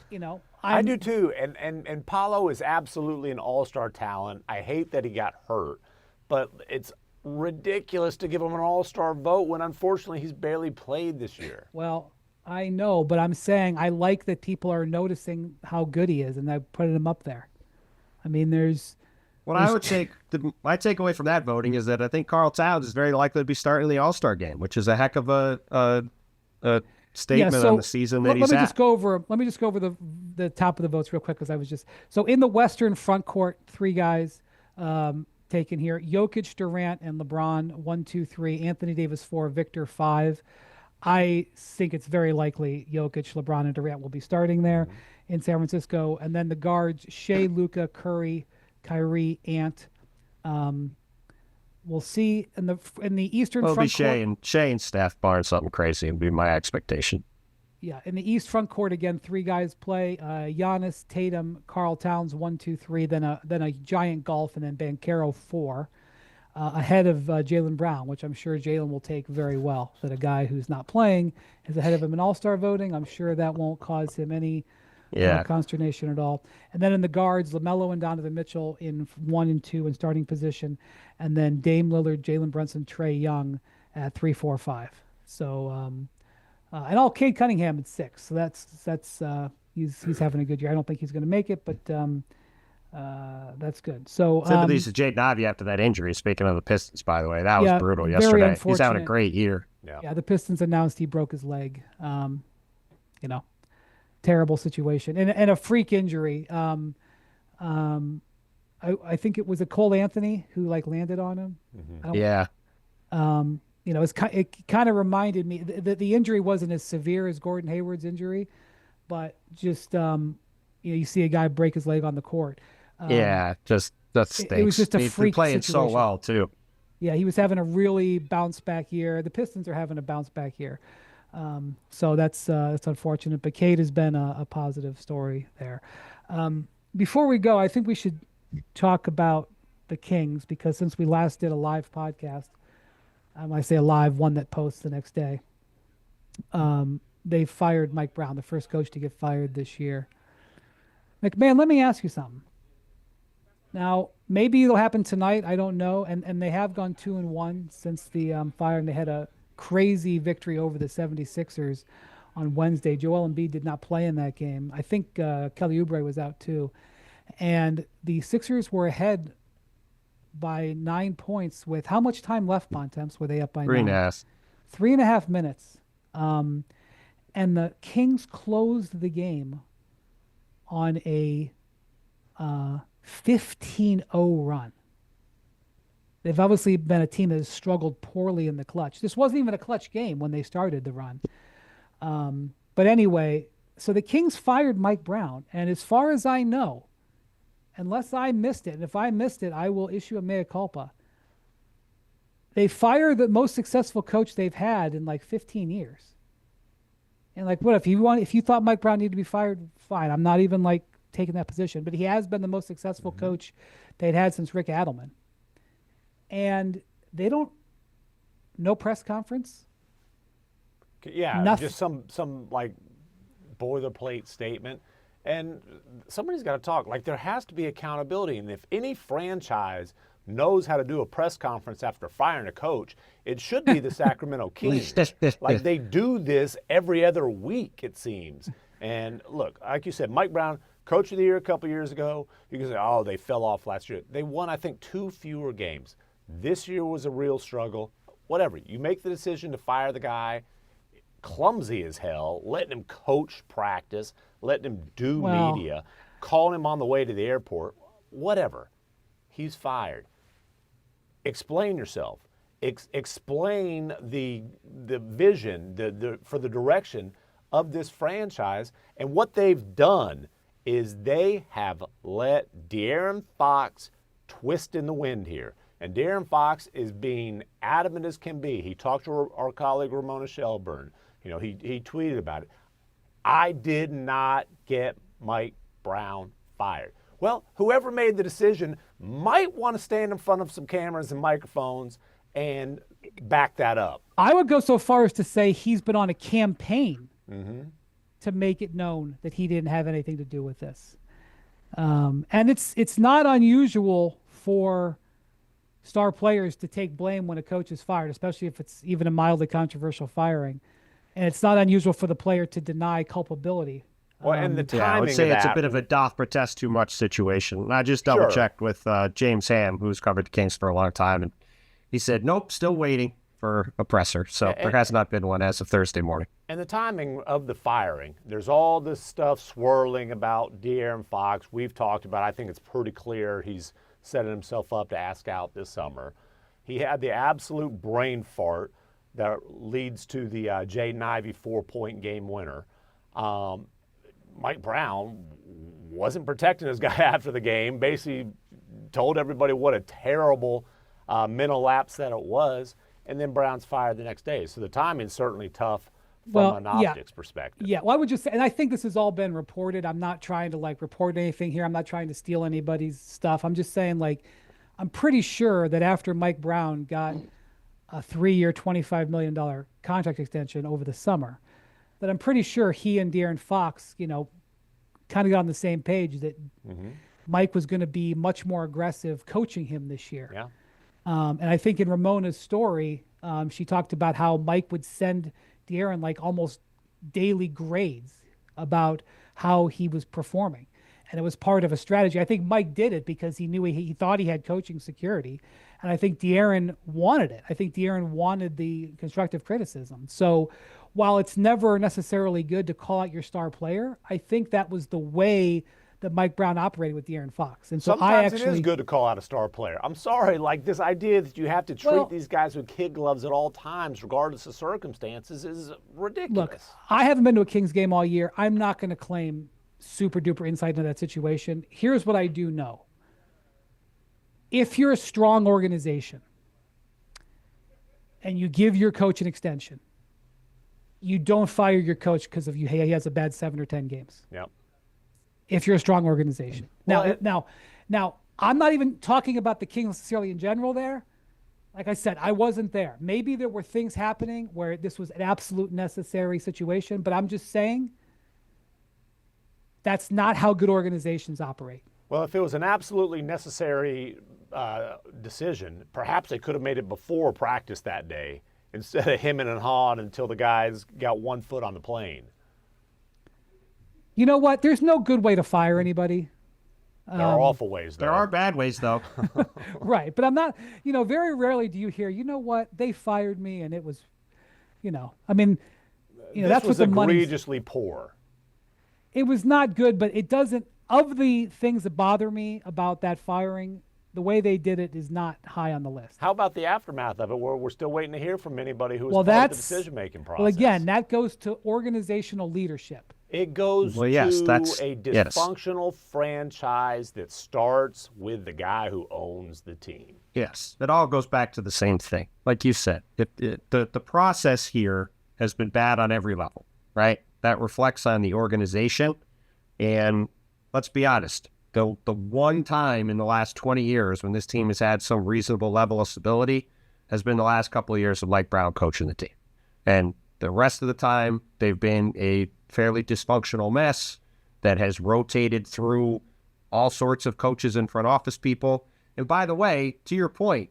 you know. I do too. And Paolo is absolutely an all-star talent. I hate that he got hurt, but it's ridiculous to give him an all-star vote when unfortunately he's barely played this year. Well, I know, but I'm saying I like that people are noticing how good he is, and I put him up there. I mean, I would say my takeaway from that voting is that I think Karl Towns is very likely to be starting the All-Star game, which is a heck of a statement on the season that he's at. Let me just go over the top of the votes real quick, because I was just so in the Western front court, 3 guys taken here: Jokic, Durant, and LeBron. 1, 2, 3. Anthony Davis 4. Victor 5. I think it's very likely Jokic, LeBron, and Durant will be starting there in San Francisco. And then the guards: Shea, Luka, Curry, Kyrie, Ant. We'll see in the Eastern front court. It'll be Shea and Steph barring something crazy would be my expectation. Yeah, in the East front court again, 3 guys play: Giannis, Tatum, Karl Towns 1, 2, 3. Then a giant golf, and then Banchero 4, ahead of Jaylen Brown, which I'm sure Jaylen will take very well. That a guy who's not playing is ahead of him in All-Star voting. I'm sure that won't cause him any consternation at all. And then in the guards, LaMelo and Donovan Mitchell in 1 and 2 in starting position, and then Dame Lillard, Jalen Brunson, Trae Young at 3, 4, 5. So. And Cade Cunningham at 6. So that's he's having a good year. I don't think he's going to make it, but that's good. So sympathies to Jaden Ivey after that injury. Speaking of the Pistons, by the way, that was brutal yesterday. He's having a great year. Yeah, the Pistons announced he broke his leg. You know, terrible situation and a freak injury. I think it was a Cole Anthony who landed on him. Mm-hmm. You know, it kind of reminded me that the injury wasn't as severe as Gordon Hayward's injury, but just you see a guy break his leg on the court. Just that stinks. It was just a freak He's been playing situation. so well too. Yeah, he was having a really bounce back year. The Pistons are having a bounce back year, so that's unfortunate. But Cade has been a positive story there. Before we go, I think we should talk about the Kings, because since we last did a live podcast. I say a live one that posts the next day. They fired Mike Brown, the first coach to get fired this year. MacMahon, let me ask you something. Now, maybe it'll happen tonight. I don't know. And they have gone 2-1 since the fire, and they had a crazy victory over the 76ers on Wednesday. Joel Embiid did not play in that game. I think Kelly Oubre was out too. And the Sixers were ahead by 9 points with how much time left, Bontemps? Were they up by 3 and a 9? half. 3.5 minutes. And the Kings closed the game on a 15-0 run. They've obviously been a team that has struggled poorly in the clutch. This wasn't even a clutch game when they started the run. But anyway, so the Kings fired Mike Brown. And as far as I know, unless I missed it, and if I missed it, I will issue a mea culpa. They fired the most successful coach they've had in like 15 years. And like, what if you thought Mike Brown needed to be fired? Fine. I'm not even like taking that position, but he has been the most successful coach they'd had since Rick Adelman. And no press conference. Yeah, Nothing. just some like boilerplate statement. And somebody's got to talk. Like, there has to be accountability. And if any franchise knows how to do a press conference after firing a coach, it should be the Sacramento Kings. Like, they do this every other week, it seems. And look, like you said, Mike Brown, coach of the year a couple years ago. You can say, oh, they fell off last year. They won, I think, 2 fewer games. This year was a real struggle. Whatever. You make the decision to fire the guy, clumsy as hell, letting him coach practice, letting him do media, calling him on the way to the airport, whatever. He's fired. Explain yourself. Explain the vision for the direction of this franchise. And what they've done is they have let De'Aaron Fox twist in the wind here. And De'Aaron Fox is being adamant as can be. He talked to our colleague Ramona Shelburne. You know, he tweeted about it. I did not get Mike Brown fired. Well, whoever made the decision might want to stand in front of some cameras and microphones and back that up. I would go so far as to say he's been on a campaign to make it known that he didn't have anything to do with this. And it's not unusual for star players to take blame when a coach is fired, especially if it's even a mildly controversial firing. And it's not unusual for the player to deny culpability. Well, and the timing I would say of it's a that, bit of a doth protest too much situation. And I just double-checked with James Ham, who's covered the Kings for a long time, and he said, nope, still waiting for a presser. So there has not been one as of Thursday morning. And the timing of the firing, there's all this stuff swirling about De'Aaron Fox. We've talked about it. I think it's pretty clear he's setting himself up to ask out this summer. He had the absolute brain fart that leads to the Jaden Ivey 4-point game winner. Mike Brown wasn't protecting his guy after the game, basically told everybody what a terrible mental lapse that it was, and then Brown's fired the next day. So the timing's certainly tough from an optics perspective. Yeah, well, I would just say, and I think this has all been reported. I'm not trying to like report anything here. I'm not trying to steal anybody's stuff. I'm just saying, like, I'm pretty sure that after Mike Brown got a 3-year, $25 million contract extension over the summer, that I'm pretty sure he and De'Aaron Fox, you know, kind of got on the same page that Mike was going to be much more aggressive coaching him this year. Yeah. And I think in Ramona's story, she talked about how Mike would send De'Aaron like almost daily grades about how he was performing. And it was part of a strategy. I think Mike did it because he knew he thought he had coaching security. And I think De'Aaron wanted it. I think De'Aaron wanted the constructive criticism. So while it's never necessarily good to call out your star player, I think that was the way that Mike Brown operated with De'Aaron Fox. And so Sometimes it is good to call out a star player. I'm sorry, like this idea that you have to treat these guys with kid gloves at all times, regardless of circumstances, is ridiculous. Look, I haven't been to a Kings game all year. I'm not going to claim super duper insight into that situation. Here's what I do know. If you're a strong organization and you give your coach an extension, you don't fire your coach because of he has a bad 7 or 10 games. Yep. If you're a strong organization. Now, I'm not even talking about the Kings necessarily in general there. Like I said, I wasn't there. Maybe there were things happening where this was an absolute necessary situation, but I'm just saying that's not how good organizations operate. Well, if it was an absolutely necessary decision, perhaps they could have made it before practice that day instead of hemming and hawing until the guys got 1 foot on the plane. You know what? There's no good way to fire anybody. There are awful ways, though. There are bad ways, though. Right. But I'm not, very rarely do you hear, you know what, they fired me and it was, I mean, this that's was what the money. egregiously poor. It was not good, but it doesn't, of the things that bother me about that firing, the way they did it is not high on the list. How about the aftermath of it, where we're still waiting to hear from anybody who was Well, part of the that's- decision-making process? Well, again, that goes to organizational leadership. It goes Well, yes, to that's- a yes. dysfunctional franchise that starts with the guy who owns the team. Yes, it all goes back to the same thing. Like you said, the process here has been bad on every level, right? That reflects on the organization. And let's be honest, the one time in the last 20 years when this team has had some reasonable level of stability has been the last couple of years of Mike Brown coaching the team. And the rest of the time, they've been a fairly dysfunctional mess that has rotated through all sorts of coaches and front office people. And by the way, to your point,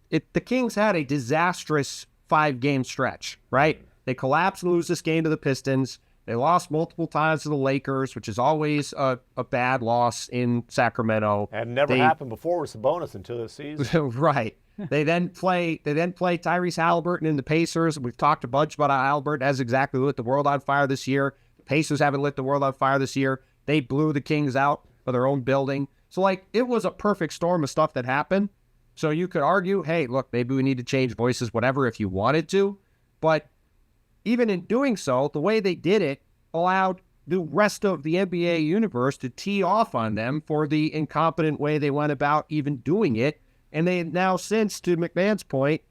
the Kings had a disastrous 5-game stretch, right? They collapsed and lose this game to the Pistons. They lost multiple times to the Lakers, which is always a bad loss in Sacramento. Had never happened before with Sabonis until this season. Right. They then play Tyrese Halliburton and the Pacers. We've talked a bunch about how Halliburton has exactly lit the world on fire this year. The Pacers haven't lit the world on fire this year. They blew the Kings out of their own building. So, it was a perfect storm of stuff that happened. So you could argue, hey, look, maybe we need to change voices, whatever, if you wanted to. But even in doing so, the way they did it allowed the rest of the NBA universe to tee off on them for the incompetent way they went about even doing it. And they now, since, to MacMahon's point,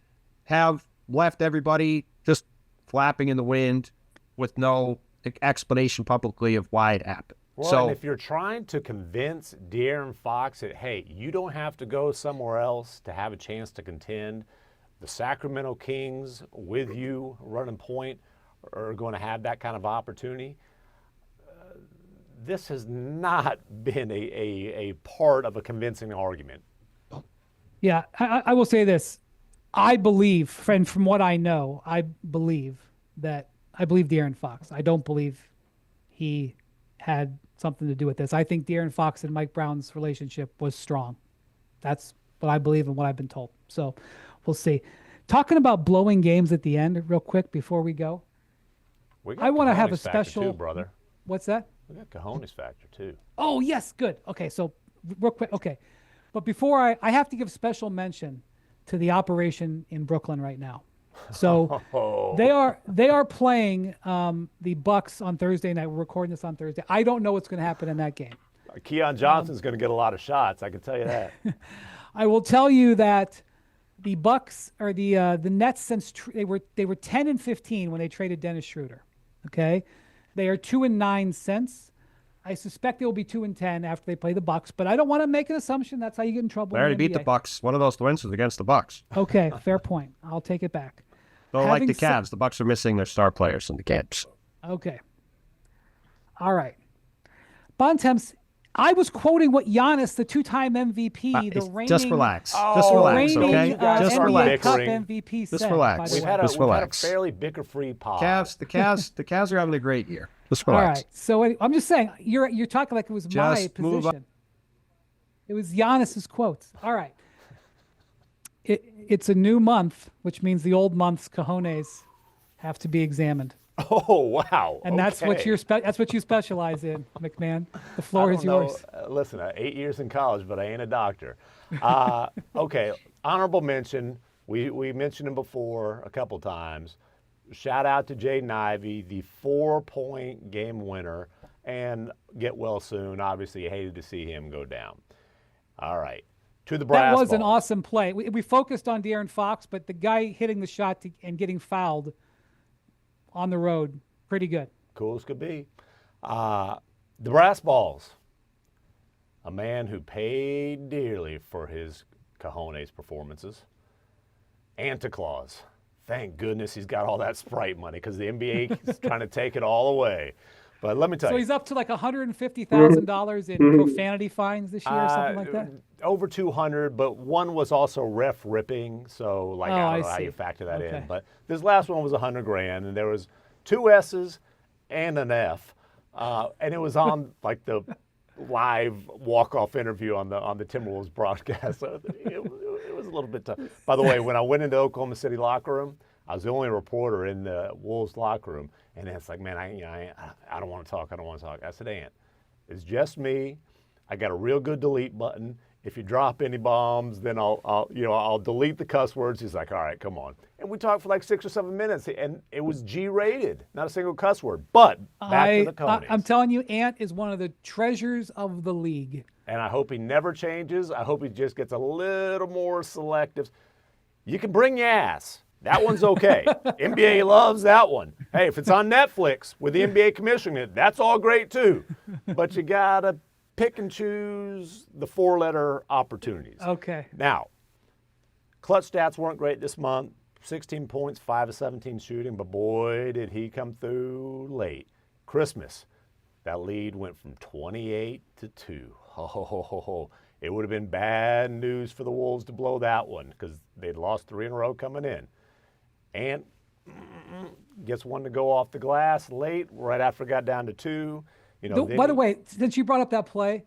have left everybody just flapping in the wind with no explanation publicly of why it happened. Well, and if you're trying to convince De'Aaron Fox that, hey, you don't have to go somewhere else to have a chance to contend, the Sacramento Kings, with you running point, are going to have that kind of opportunity. This has not been a part of a convincing argument. Yeah, I will say this. I believe, and from what I know, I believe De'Aaron Fox. I don't believe he had something to do with this. I think De'Aaron Fox and Mike Brown's relationship was strong. That's what I believe and what I've been told. So we'll see. Talking about blowing games at the end, real quick before we go. I want to have a special. Too, brother. What's that? We got cojones factor too. Oh yes, good. Okay, so real quick. Okay, but before I have to give special mention to the operation in Brooklyn right now. So they are playing the Bucks on Thursday night. We're recording this on Thursday. I don't know what's going to happen in that game. Keon Johnson's going to get a lot of shots. I can tell you that. I will tell you that the Bucks or the Nets, since they were 10-15 when they traded Dennis Schroeder. Okay, they are 2-9 since. I suspect they will be 2-10 after they play the Bucks, but I don't want to make an assumption. That's how you get in trouble. They already beat the Bucks. One of those wins was against the Bucks. Okay, fair point. I'll take it back. Don't like the Cavs. The Bucks are missing their star players in the games. Okay. All right. Bontemps, I was quoting what Giannis, the two-time MVP, the reigning... Just relax. Just relax, okay? Just NBA relax. Cup MVP Just said, relax. We've had a fairly bicker-free pod. The Cavs are having a great year. Just relax. All right. So I'm just saying, you're talking like it was my Just move on. position. It was Giannis's quotes. All right. It's a new month, which means the old month's cojones have to be examined. Oh, wow. And that's what you specialize in, MacMahon. The floor is yours. Listen, 8 years in college, but I ain't a doctor. Okay, honorable mention. We mentioned him before a couple times. Shout out to Jaden Ivey, the 4-point game winner, and get well soon. Obviously, you hated to see him go down. All right. To the brass That was ball. an awesome play. We focused on De'Aaron Fox, but the guy hitting the shot and getting fouled on the road, pretty good. Cool as could be. The brass balls. A man who paid dearly for his cojones performances. Santa Claus. Thank goodness he's got all that Sprite money because the NBA is trying to take it all away. But let me tell you. So he's up to like $150,000 in profanity fines this year or something like that? Over 200, but one was also ref ripping. So I don't know how you factor that in. But this last one was $100,000, and there was 2 S's and an F. And it was on like the live walk-off interview on the Timberwolves broadcast. So it was a little bit tough. By the way, when I went into Oklahoma City locker room, I was the only reporter in the Wolves locker room, and it's like, man, I don't want to talk. I don't want to talk. I said, Ant, it's just me. I got a real good delete button. If you drop any bombs, then I'll delete the cuss words. He's like, all right, come on. And we talked for like 6 or 7 minutes, and it was G-rated, not a single cuss word. But back to the Conies. I'm telling you, Ant is one of the treasures of the league. And I hope he never changes. I hope he just gets a little more selective. You can bring your ass. That one's okay. NBA loves that one. Hey, if it's on Netflix with the NBA commissioning it, that's all great too. But you got to pick and choose the 4-letter opportunities. Okay. Now, clutch stats weren't great this month. 16 points, 5 of 17 shooting, but boy, did he come through late. Christmas, that lead went from 28 to 2. Ho. It would have been bad news for the Wolves to blow that one because they'd lost 3 in a row coming in. And gets one to go off the glass late, right after it got down to 2. By the way, since you brought up that play,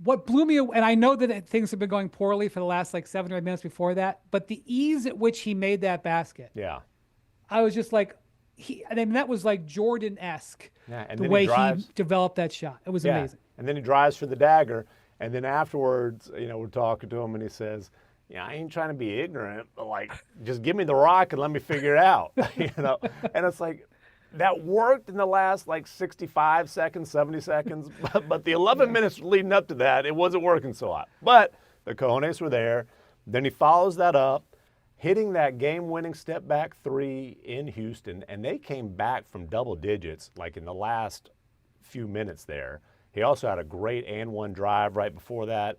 what blew me away, and I know that things have been going poorly for the last like 7 or 8 minutes before that, but the ease at which he made that basket. Yeah. I was just like, that was like Jordan-esque, yeah, the way he developed that shot. It was amazing. And then he drives for the dagger, and then afterwards, we're talking to him, and he says, I ain't trying to be ignorant, but like, just give me the rock and let me figure it out, And it's like, that worked in the last like 65 seconds, 70 seconds, but the 11 minutes leading up to that, it wasn't working so hot. But the Cojones were there. Then he follows that up, hitting that game-winning step-back 3 in Houston, and they came back from double digits like in the last few minutes there. He also had a great and-one drive right before that,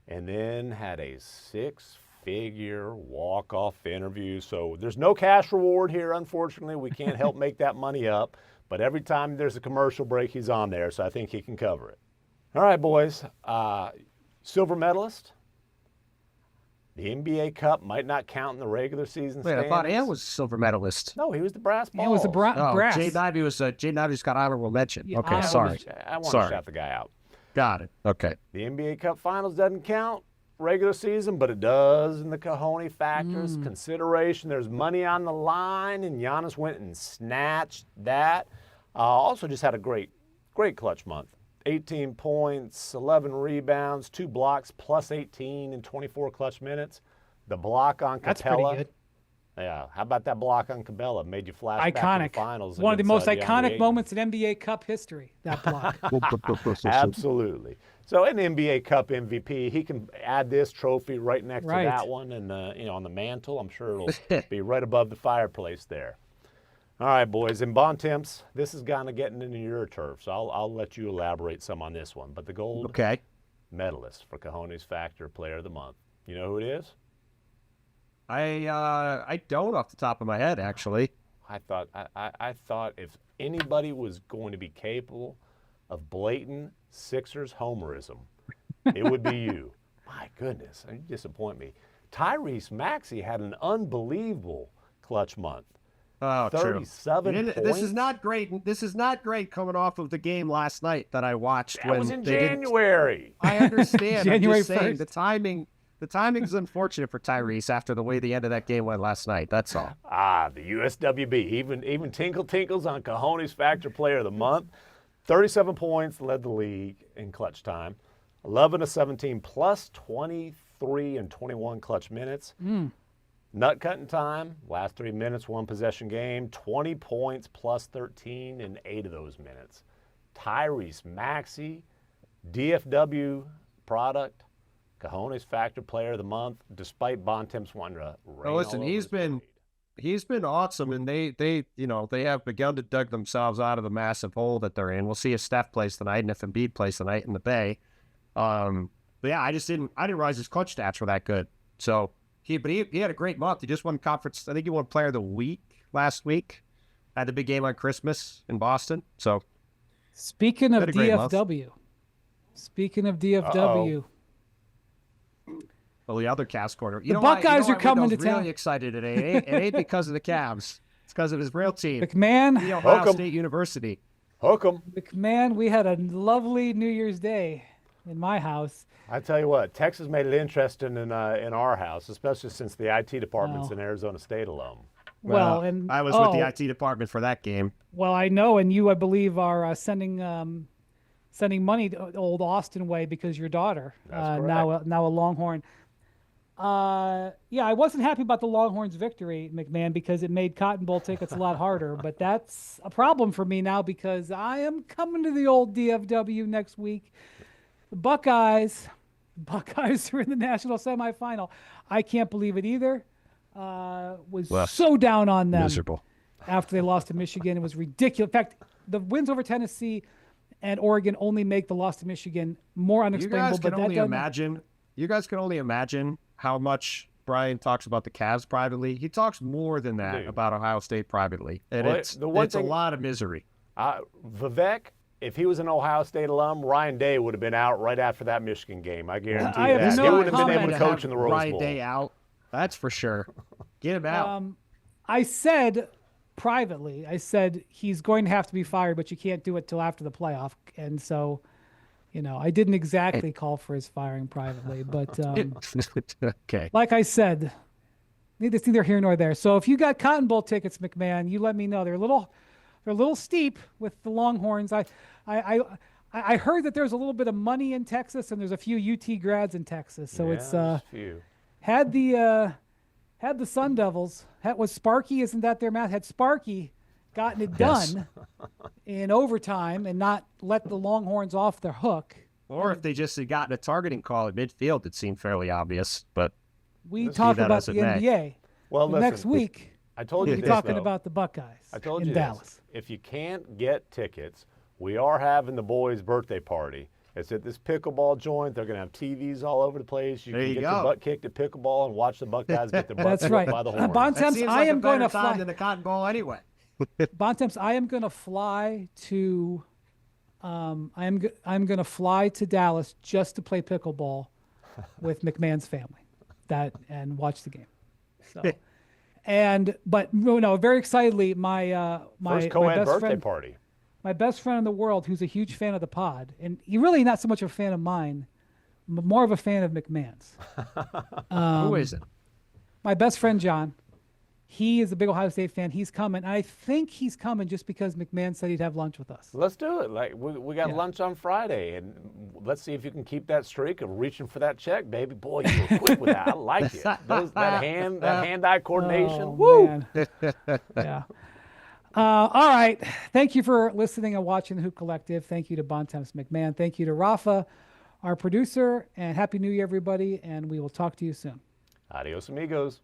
and then had a 6-figure walk-off interview. So there's no cash reward here, unfortunately. We can't help make that money up. But every time there's a commercial break, he's on there, so I think he can cover it. All right, boys. Silver medalist. The NBA Cup might not count in the regular season standings. I thought Ant was a silver medalist. No, he was the brass ball. It was the brass. Jay Nivey's got honorable mention. Yeah, okay, sorry. I want to shout the guy out. Got it. Okay. The NBA Cup Finals doesn't count regular season, but it does in the Cojones factors consideration. There's money on the line, and Giannis went and snatched that. Also just had a great clutch month. 18 points, 11 rebounds, 2 blocks, plus 18 in 24 clutch minutes. The block on Capella. That's pretty good. Yeah, how about that block on Cabela? Made you flash back to the finals. One of the most against, iconic moments in NBA Cup history, that block. Absolutely. So an NBA Cup MVP, he can add this trophy right next to that one, and on the mantle. I'm sure it'll be right above the fireplace there. All right, boys. In Bontemps, this is kind of getting into your turf, so I'll let you elaborate some on this one. But the gold medalist for Cojones Factor Player of the Month. You know who it is? I don't off the top of my head, actually. I thought if anybody was going to be capable of blatant Sixers homerism, it would be you. My goodness, you disappoint me. Tyrese Maxey had an unbelievable clutch month. Oh, 37 true. points. This is not great. This is not great coming off of the game last night that I watched. That was in January. I understand. January I'm just saying 1st. the timing is unfortunate for Tyrese after the way the end of that game went last night. That's all. The USWB. Even Tinkle Tinkles on Cojones Factor Player of the Month. 37 points, led the league in clutch time. 11 of 17, plus 23 and 21 clutch minutes. Nut cutting time, last 3 minutes, 1 possession game, 20 points, plus 13 in 8 of those minutes. Tyrese Maxey, DFW product, Cojones Factor Player of the Month, despite Bontemps wanting to rain Listen, all over he's been awesome, and they have begun to dig themselves out of the massive hole that they're in. We'll see if Steph plays tonight and if Embiid plays tonight in the Bay. But yeah, I didn't realize his clutch stats were that good. So he had a great month. He just won conference. I think he won Player of the Week last week. Had a big game on Christmas in Boston. So Speaking of DFW, well, the other Cavs corner. The Buckeyes are coming to town. Really excited today. It ain't because of the Cavs. It's because of his real team. MacMahon. The Ohio State University. Hook 'em. McMahon, we had a lovely New Year's Day in my house. I tell you what, Texas made it interesting in our house, especially since the IT department's Wow. an Arizona State alum. Well, and I was with the IT department for that game. Well, I know, and you, I believe, are sending money to old Austin way because your daughter That's now a Longhorn. Yeah, I wasn't happy about the Longhorns' victory, McMahon, because it made Cotton Bowl tickets a lot harder. But that's a problem for me now because I am coming to the old DFW next week. The Buckeyes are in the national semifinal. I can't believe it either. Was so down on them Miserable. after they lost to Michigan. It was ridiculous. In fact, the wins over Tennessee and Oregon only make the loss to Michigan more unexplainable. You guys can only imagine how much Brian talks about the Cavs privately. He talks more than that about Ohio State privately. And Well, it's a thing- lot of misery. Vivek, if he was an Ohio State alum, Ryan Day would have been out right after that Michigan game. I guarantee I you have that. no He wouldn't have been comment able to to coach in the Rose Ryan Bowl. Day out. That's for sure. Get him out. I said privately, he's going to have to be fired, but you can't do it till after the playoff. And so, I didn't exactly call for his firing privately, but Okay. like I said, it's neither here nor there. So if you got Cotton Bowl tickets, McMahon, you let me know. They're a little steep with the Longhorns. I heard that there's a little bit of money in Texas, and there's a few UT grads in Texas. So it's there's a few. had the Sun Devils. Was Sparky? Isn't that their math? Had Sparky gotten it Yes. done in overtime and not let the Longhorns off their hook, Or if they just had gotten a targeting call at midfield, it seemed fairly obvious. But we Let's talk leave that about as the it may. NBA. Well, The listen, next week, I told we'll you be this, talking though. about the Buckeyes I told in you Dallas. this. If you can't get tickets, we are having the boys' birthday party. It's at this pickleball joint. They're going to have TVs all over the place. You There can you get go. your butt kicked at pickleball and watch the Buckeyes get their butts That's whooped right. by the Hornets. Bontemps, that seems I like am a going better to time fly. than the Cotton Bowl anyway. Bontemps, I am going to fly to. I'm going to fly to Dallas just to play pickleball with McMahon's family, and watch the game. So, but no, very excitedly, my First my co-ed best birthday friend, party. my best friend in the world, who's a huge fan of the pod, and he really not so much a fan of mine, more of a fan of McMahon's. Who isn't? My best friend John, he is a big Ohio State fan. He's coming. I think he's coming just because McMahon said he'd have lunch with us. Let's do it. Like we got Yeah. lunch on Friday, and let's see if you can keep that streak of reaching for that check, baby. Boy, you were quick with that. I like it. That hand-eye coordination. Oh, Woo! man. Yeah. All right. Thank you for listening and watching the Hoop Collective. Thank you to Bontemps McMahon. Thank you to Rafa, our producer, and Happy New Year, everybody. And we will talk to you soon. Adios, amigos.